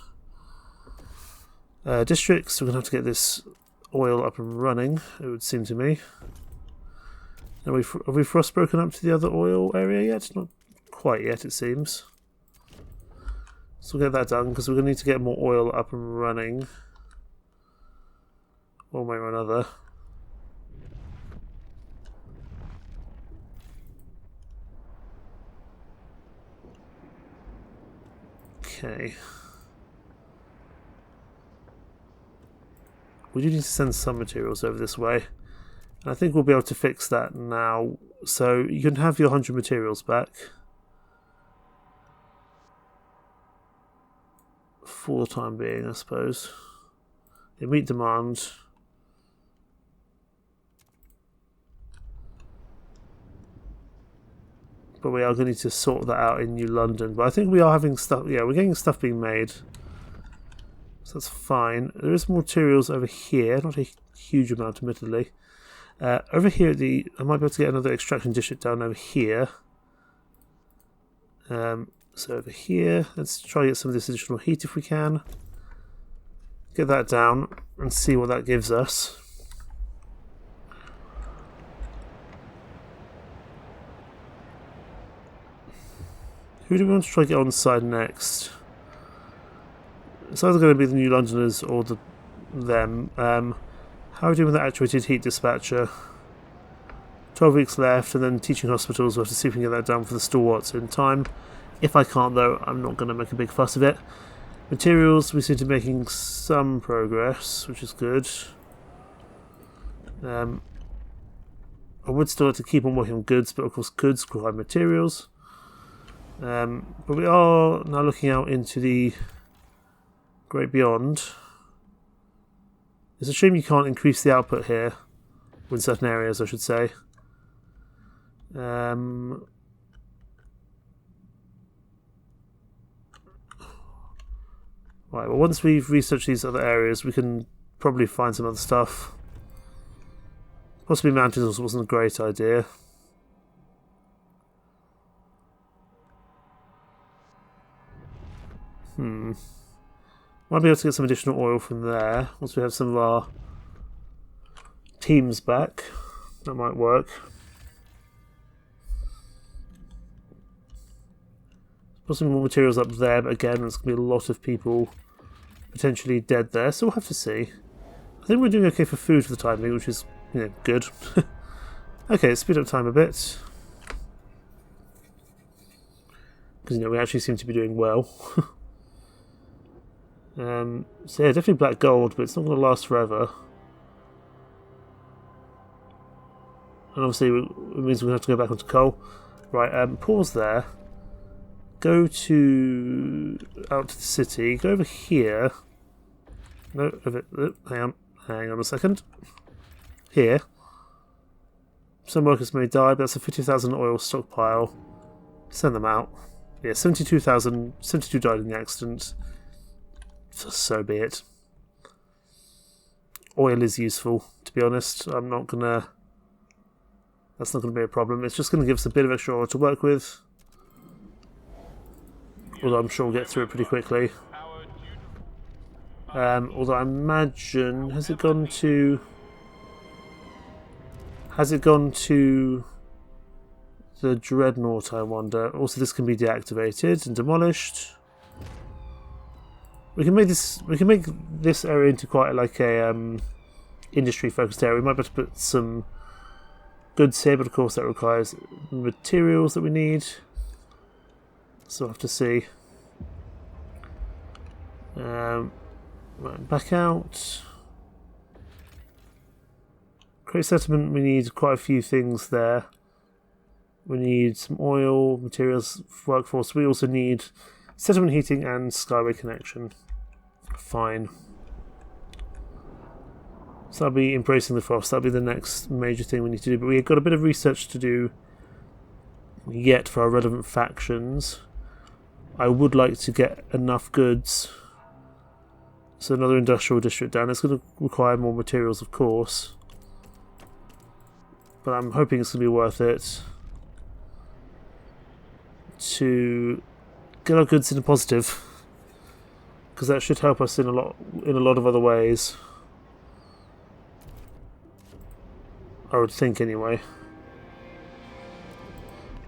Districts, we're going to have to get this oil up and running, it would seem to me. Have we frost broken up to the other oil area yet? Not quite yet, it seems. So we'll get that done, because we're going to need to get more oil up and running. One way or another. Okay. We do need to send some materials over this way. And I think we'll be able to fix that now. So you can have your 100 materials back. For the time being, I suppose. They meet demand. But we are going to need to sort that out in New London. But I think we are having stuff... Yeah, we're getting stuff being made. So that's fine. There is more materials over here. Not a huge amount, admittedly. Over here, I might be able to get another extraction district down over here. So over here, let's try to get some of this additional heat if we can. Get that down and see what that gives us. Who do we want to try to get on side next? It's either going to be the New Londoners or them. How are we doing with the actuated heat dispatcher? 12 weeks left, and then teaching hospitals. We'll have to see if we can get that done for the Stalwarts in time. If I can't, though, I'm not going to make a big fuss of it. Materials, we seem to be making some progress, which is good. I would still like to keep on working on goods, but of course goods require materials. But we are now looking out into the great beyond. It's a shame you can't increase the output here, in certain areas I should say. Right, well, once we've researched these other areas we can probably find some other stuff. Possibly mountains wasn't a great idea. Might be able to get some additional oil from there once we have some of our teams back. That might work. Possibly more materials up there, but again, there's going to be a lot of people potentially dead there, so we'll have to see. I think we're doing okay for food for the time being, which is, good. Okay, speed up time a bit. Because, we actually seem to be doing well. So yeah, definitely black gold, but it's not going to last forever. And obviously it means we're going to have to go back onto coal. Right, pause there. Go out to the city. Go over here. No, hang on a second. Here. Some workers may die, but that's a 50,000 oil stockpile. Send them out. Yeah, 72 died in the accident. So be it. Oil is useful, to be honest. That's not gonna be a problem. It's just gonna give us a bit of extra oil to work with. Although I'm sure we'll get through it pretty quickly. Although I imagine... Has it gone to the Dreadnought, I wonder? Also, this can be deactivated and demolished. We can make this area into quite like a industry-focused area. We might be able to put some goods here, but of course that requires materials that we need. So we'll have to see. Right, back out. Create settlement, we need quite a few things there. We need some oil, materials, workforce. We also need settlement heating and skyway connection. Fine. So that'll be embracing the frost. That'll be the next major thing we need to do. But we've got a bit of research to do yet for our relevant factions. I would like to get enough goods. So another industrial district down. It's going to require more materials, of course. But I'm hoping it's going to be worth it to get our goods in a positive, because that should help us in a lot of other ways. I would think, anyway.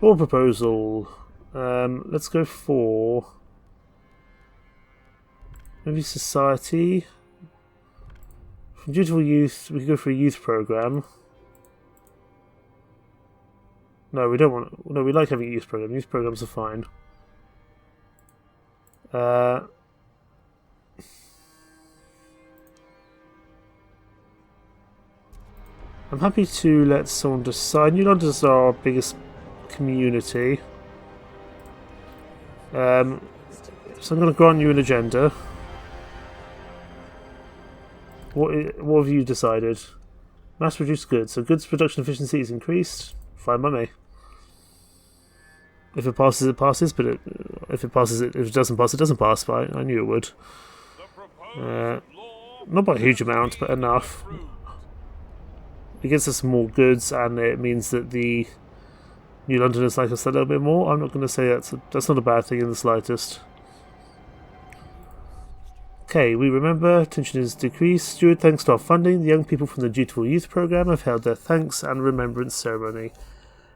Or proposal. Let's go for maybe society. From dutiful youth, we could go for a youth program. No, we don't want. No, we like having a youth program. Youth programs are fine. I'm happy to let someone decide. New London is our biggest community. So I'm going to grant you an agenda. What have you decided? Mass produced goods. So goods production efficiency is increased. Fine by me. If it passes, it passes. But if it doesn't pass, it doesn't pass. But I knew it would. Not by a huge amount, but enough. It gives us more goods, and it means that the New Londoners like us a little bit more. I'm not going to say that's not a bad thing in the slightest. Okay, we remember tension is decreased. Steward, thanks to our funding, the young people from the Dutiful Youth Programme have held their thanks and remembrance ceremony.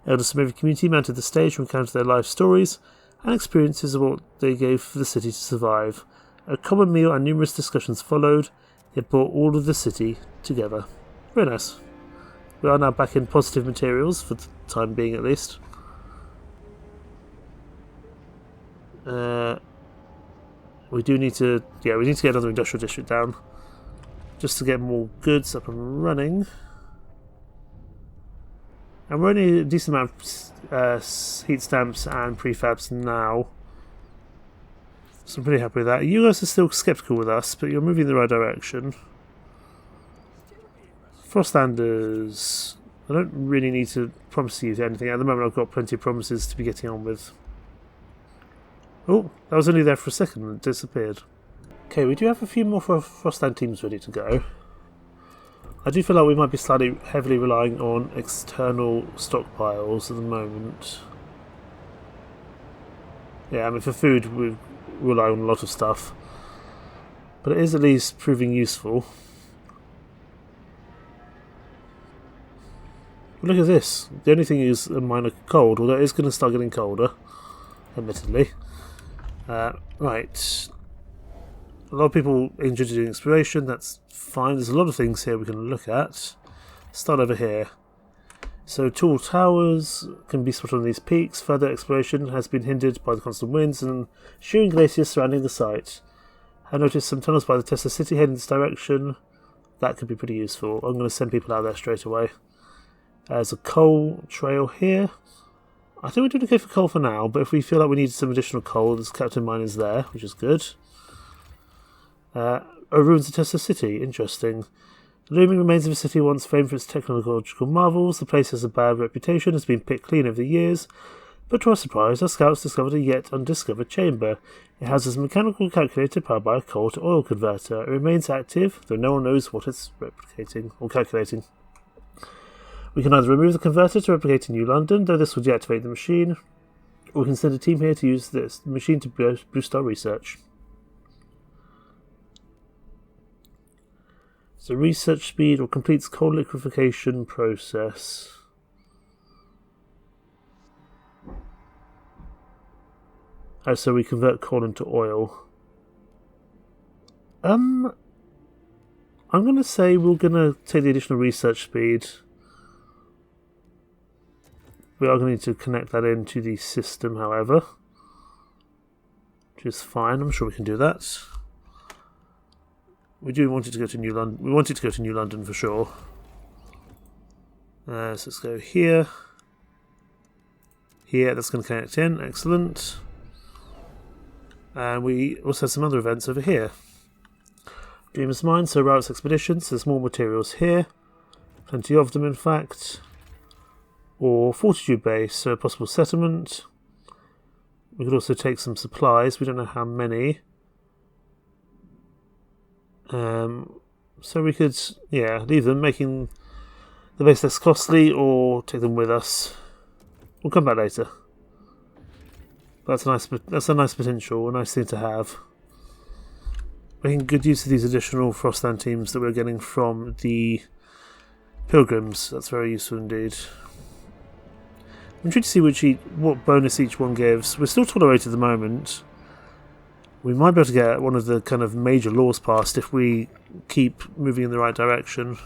Elders from every community mounted the stage to recount their life stories and experiences of what they gave for the city to survive. A common meal and numerous discussions followed. It brought all of the city together. Very nice. We are now back in positive materials, for the time being at least. We do need to... Yeah, we need to get another industrial district down. Just to get more goods up and running. And we're only a decent amount of heat stamps and prefabs now. So I'm pretty happy with that. You guys are still sceptical with us, but you're moving in the right direction. Frostlanders. I don't really need to promise you anything. At the moment I've got plenty of promises to be getting on with. Oh, that was only there for a second and it disappeared. Okay, we do have a few more Frostland teams ready to go. I do feel like we might be slightly heavily relying on external stockpiles at the moment. Yeah, I mean for food we rely on a lot of stuff. But it is at least proving useful. But look at this. The only thing is a minor cold, although it is going to start getting colder, admittedly. Right. A lot of people interested in exploration, that's fine. There's a lot of things here we can look at. Start over here. So tall towers can be spotted on these peaks. Further exploration has been hindered by the constant winds and shearing glaciers surrounding the site. I noticed some tunnels by the Tesla City heading this direction. That could be pretty useful. I'm going to send people out there straight away. There's a coal trail here. I think we're doing okay for coal for now, but if we feel like we need some additional coal, there's Captain Miners there, which is good. Ruins of Tesla City, interesting. The looming remains of a city once famed for its technological marvels. The place has a bad reputation, has been picked clean over the years, but to our surprise, our scouts discovered a yet undiscovered chamber. It houses a mechanical calculator powered by a coal to oil converter. It remains active, though no one knows what it's replicating or calculating. We can either remove the converter to replicate in New London, though this will deactivate the machine, or we can send a team here to use this machine to boost our research. So research speed or completes coal liquefaction process. Oh, so we convert coal into oil. I'm going to say we're going to take the additional research speed. We are going to need to connect that into the system, however. Which is fine, I'm sure we can do that. We do want it to go to New London. We want it to go to New London for sure. So let's go here. Here, that's going to connect in. Excellent. And we also have some other events over here. Dreamer's Mine, so routes expeditions. There's more materials here. Plenty of them, in fact. Or Fortitude Base, so a possible settlement. We could also take some supplies. We don't know how many. So we could, yeah, leave them, making the base less costly, or take them with us. We'll come back later. That's a nice potential, a nice thing to have. Making good use of these additional Frostland teams that we're getting from the Pilgrims. That's very useful indeed. I'm intrigued to see what bonus each one gives. We're still tolerated at the moment. We might be able to get one of the kind of major laws passed if we keep moving in the right direction.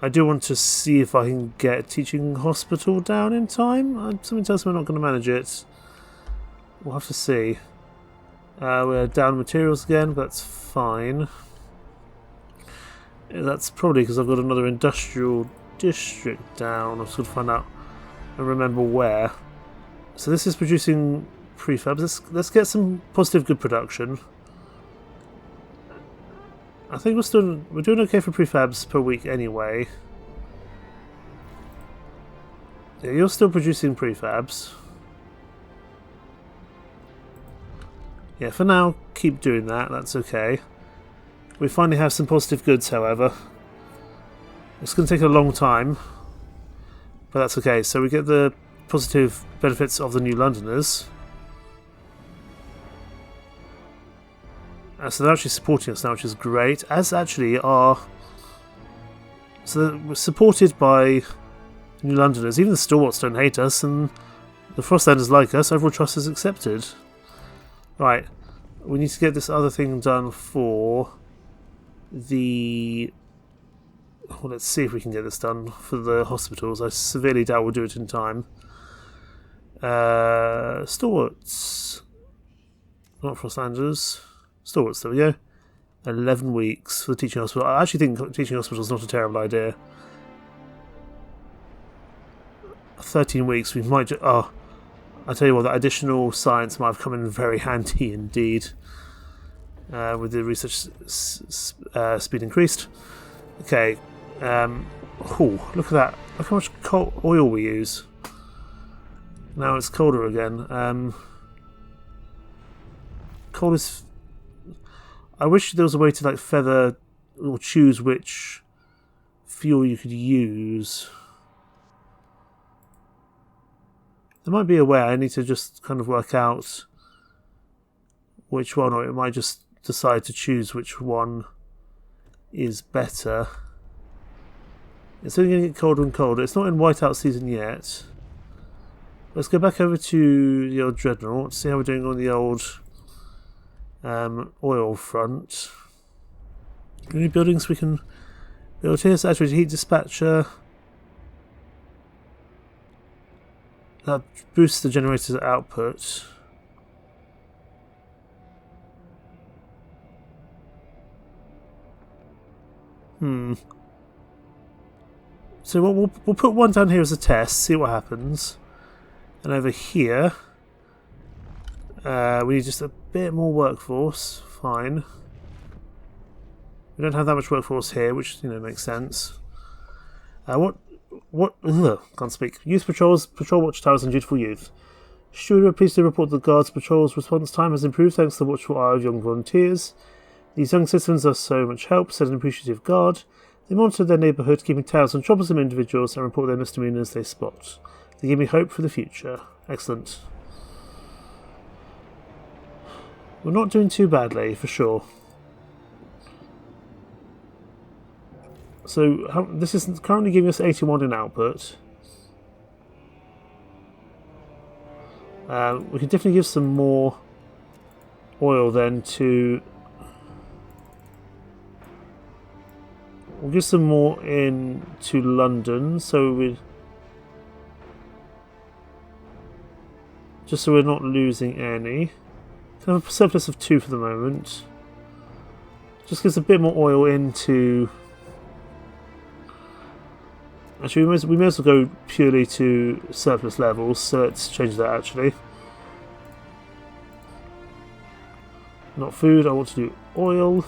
I do want to see if I can get Teaching Hospital down in time. Something tells me we're not going to manage it. We'll have to see. We're down materials again, but that's fine. That's probably because I've got another industrial district down. I've got to find out and remember where. So this is producing prefabs. Let's get some positive good production. I think we're doing okay for prefabs per week anyway. Yeah, you're still producing prefabs. Yeah, for now, keep doing that. That's okay. We finally have some positive goods, however. It's going to take a long time, but that's okay. So we get the positive benefits of the New Londoners. So they're actually supporting us now, which is great. As actually are... So we're supported by New Londoners. Even the Stalwarts don't hate us, and the Frostlanders like us. Overall trust is accepted. Right. We need to get this other thing done for the... Well, let's see if we can get this done for the hospitals. I severely doubt we'll do it in time. Stalwarts. Not Frostlanders. Stalwarts, there we go. 11 weeks for the teaching hospital. I actually think teaching hospital is not a terrible idea. 13 weeks, we might just... Oh, I tell you what, that additional science might have come in very handy indeed. With the research speed increased. Okay. Look at that. Look how much oil we use. Now it's colder again. Coal is... I wish there was a way to like feather or choose which fuel you could use. There might be a way. I need to just kind of work out which one, or it might just decide to choose which one is better. It's only going to get colder and colder. It's not in whiteout season yet. Let's go back over to the old Dreadnought, see how we're doing on the old oil front. Any buildings we can build here? Saturated heat dispatcher. That boosts the generator's output. So we'll put one down here as a test, see what happens. And over here, we need just a bit more workforce. Fine. We don't have that much workforce here, which makes sense. Can't speak. Youth patrols, patrol watchtowers, and dutiful youth. Steward, we're pleased to report that the Guards patrols response time has improved thanks to the watchful eye of young volunteers. These young citizens are so much help, said an appreciative guard. They monitor their neighbourhood, keeping tabs on troublesome individuals and report their misdemeanours they spot. They give me hope for the future. Excellent. We're not doing too badly, for sure. So this is currently giving us 81 in output. We can definitely give some more oil then to... We'll give some more in to London, so we... Just so we're not losing any. Kind of a surplus of 2 for the moment. Just gives a bit more oil into... Actually, we may as well go purely to surplus levels, so let's change that actually. Not food, I want to do oil.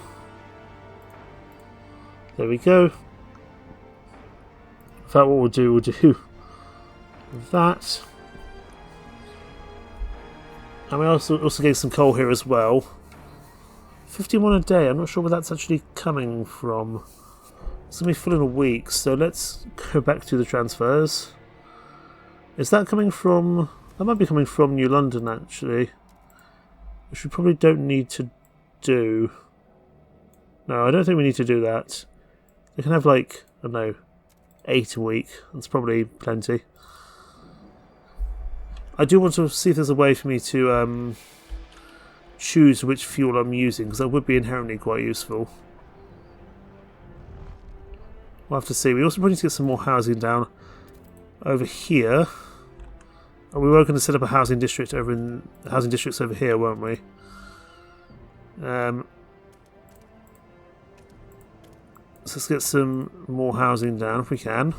There we go. In fact, what we'll do that. And we also get some coal here as well. 51 a day, I'm not sure where that's actually coming from. It's going to be full in a week, so let's go back to the transfers. Is that coming from... That might be coming from New London, actually. Which we probably don't need to do. No, I don't think we need to do that. We can have, like, I don't know, 8 a week. That's probably plenty. I do want to see if there's a way for me to choose which fuel I'm using, because that would be inherently quite useful. We'll have to see. We also probably need to get some more housing down over here. And we were going to set up a housing district over in housing districts over here, weren't we? So let's get some more housing down if we can.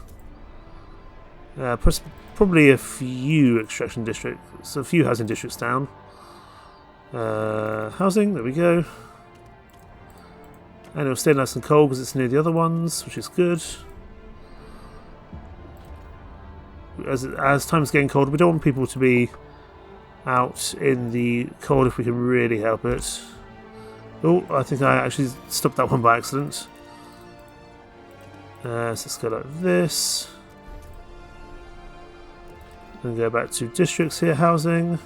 Probably a few extraction districts, so a few housing districts down. Housing, there we go. And it'll stay nice and cold because it's near the other ones, which is good. As time's getting colder, we don't want people to be out in the cold if we can really help it. Oh, I think I actually stopped that one by accident. So let's go like this. And go back to districts here, housing.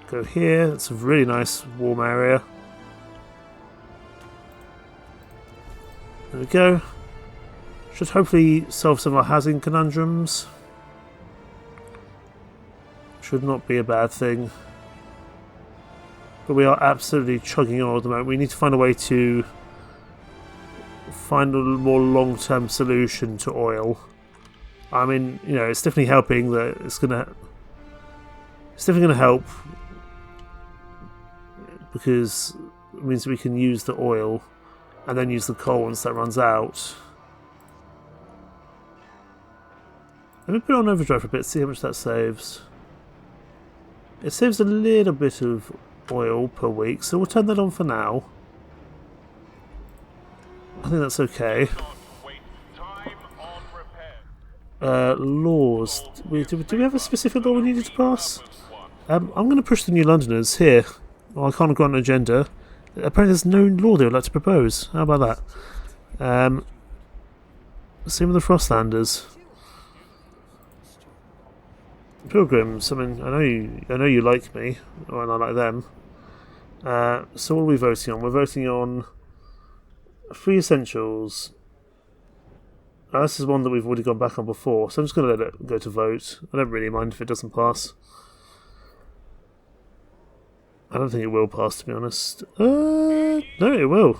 Go here, that's a really nice warm area. There we go. Should hopefully solve some of our housing conundrums. Should not be a bad thing. But we are absolutely chugging on at the moment. We need to find a way to find a more long-term solution to oil. I mean, you know, it's definitely helping that it's definitely gonna help because it means we can use the oil and then use the coal once that runs out. Let me put it on overdrive for a bit, see how much that saves. It saves a little bit of oil per week, so we'll turn that on for now. I think that's okay. Laws. Do we have a specific law we needed to pass? I'm going to push the New Londoners here. Well, I can't grant an agenda. Apparently there's no law they would like to propose. How about that? Same with the Frostlanders. Pilgrims, I mean, I know you like me, and I like them. So what are we voting on? We're voting on 3 essentials. Now, this is one that we've already gone back on before, so I'm just going to let it go to vote. I don't really mind if it doesn't pass. I don't think it will pass, to be honest. No, it will.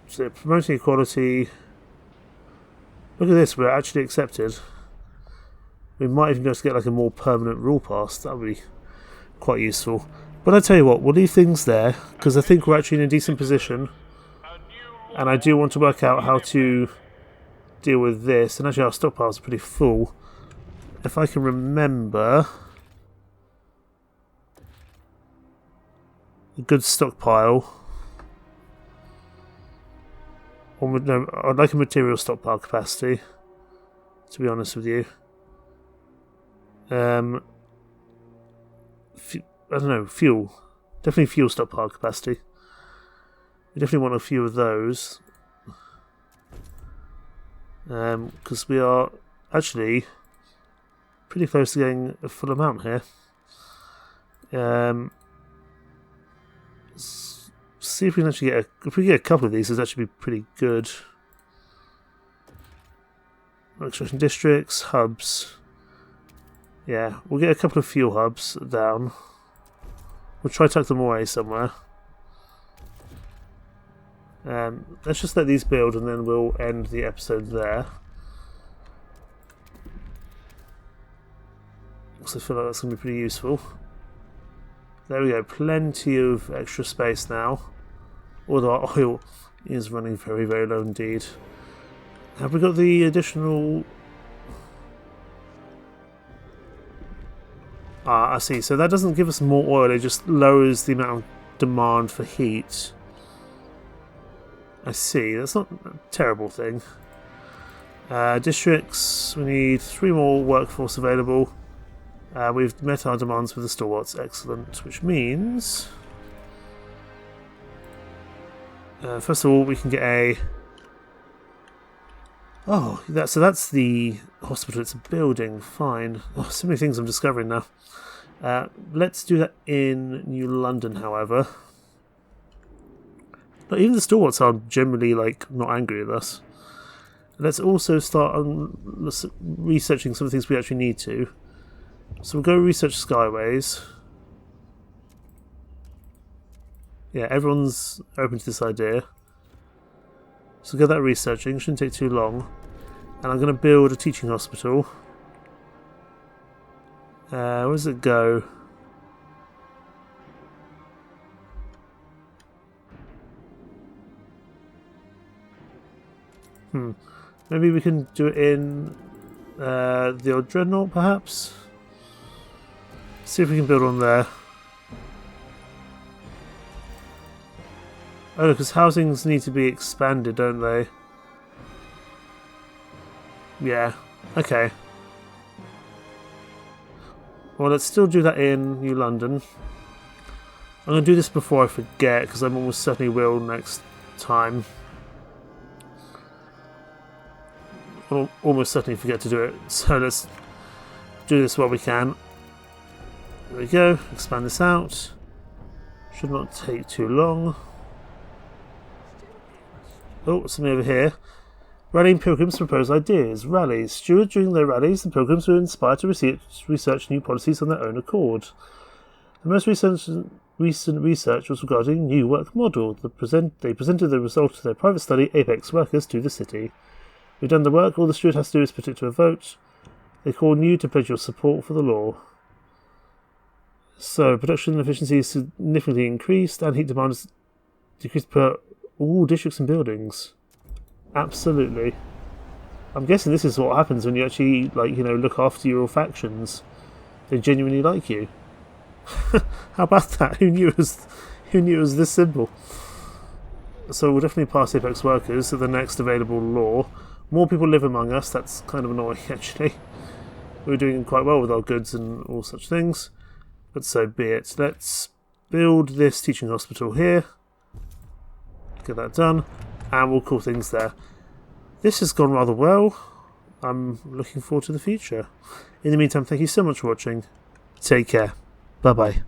So, promoting equality. Look at this, we're actually accepted. We might even be able to get like a more permanent rule passed. That would be quite useful. But I tell you what, we'll leave things there because I think we're actually in a decent position. And I do want to work out how to deal with this. And actually our stockpiles are pretty full. If I can remember, a good stockpile. No, I'd like a material stockpile capacity, to be honest with you. I don't know, fuel. Definitely fuel stockpile capacity. We definitely want a few of those. Because we are actually pretty close to getting a full amount here. See if we can actually get if we get a couple of these, this actually be pretty good. Extraction districts, hubs. Yeah, we'll get a couple of fuel hubs down. We'll try to tuck them away somewhere. Let's just let these build and then we'll end the episode there. So I feel like that's going to be pretty useful. There we go, plenty of extra space now. Although our oil is running very, very low indeed. Have we got the additional... Ah, I see. So that doesn't give us more oil, it just lowers the amount of demand for heat. I see, that's not a terrible thing. Districts, we need 3 more workforce available. We've met our demands for the Stalwarts, excellent, which means... first of all, we can get a... Oh, so that's the hospital, it's a building, fine. Oh, so many things I'm discovering now. Let's do that in New London, however. But even the Stalwarts are generally, like, not angry with us. Let's also start researching some of the things we actually need to. So we'll go research Skyways. Yeah, everyone's open to this idea. So get that researching, shouldn't take too long. And I'm going to build a teaching hospital. Where does it go? Maybe we can do it in the old Dreadnought, perhaps? See if we can build on there. Oh, because housings need to be expanded, don't they? Yeah, okay. Well, let's still do that in New London. I'm going to do this before I forget, because I almost certainly will next time. I'll almost certainly forget to do it, so let's do this while we can. There we go, expand this out. Should not take too long. Oh, something over here. Rallying pilgrims to propose ideas. Rallies. Stewards during their rallies, the pilgrims were inspired to research new policies on their own accord. The most recent research was regarding new work model. They presented the result of their private study, Apex Workers, to the city. We've done the work, all the steward has to do is put it to a vote. They call on you to pledge your support for the law. So, production efficiency is significantly increased and heat demand is decreased per all districts and buildings. Absolutely. I'm guessing this is what happens when you actually, like, you know, look after your factions. They genuinely like you. How about that? Who knew it was this simple? So we'll definitely pass Apex Workers to the next available law. More people live among us, that's kind of annoying actually. We're doing quite well with our goods and all such things. But so be it. Let's build this teaching hospital here. Get that done. And we'll call things there. This has gone rather well. I'm looking forward to the future. In the meantime, thank you so much for watching. Take care. Bye bye.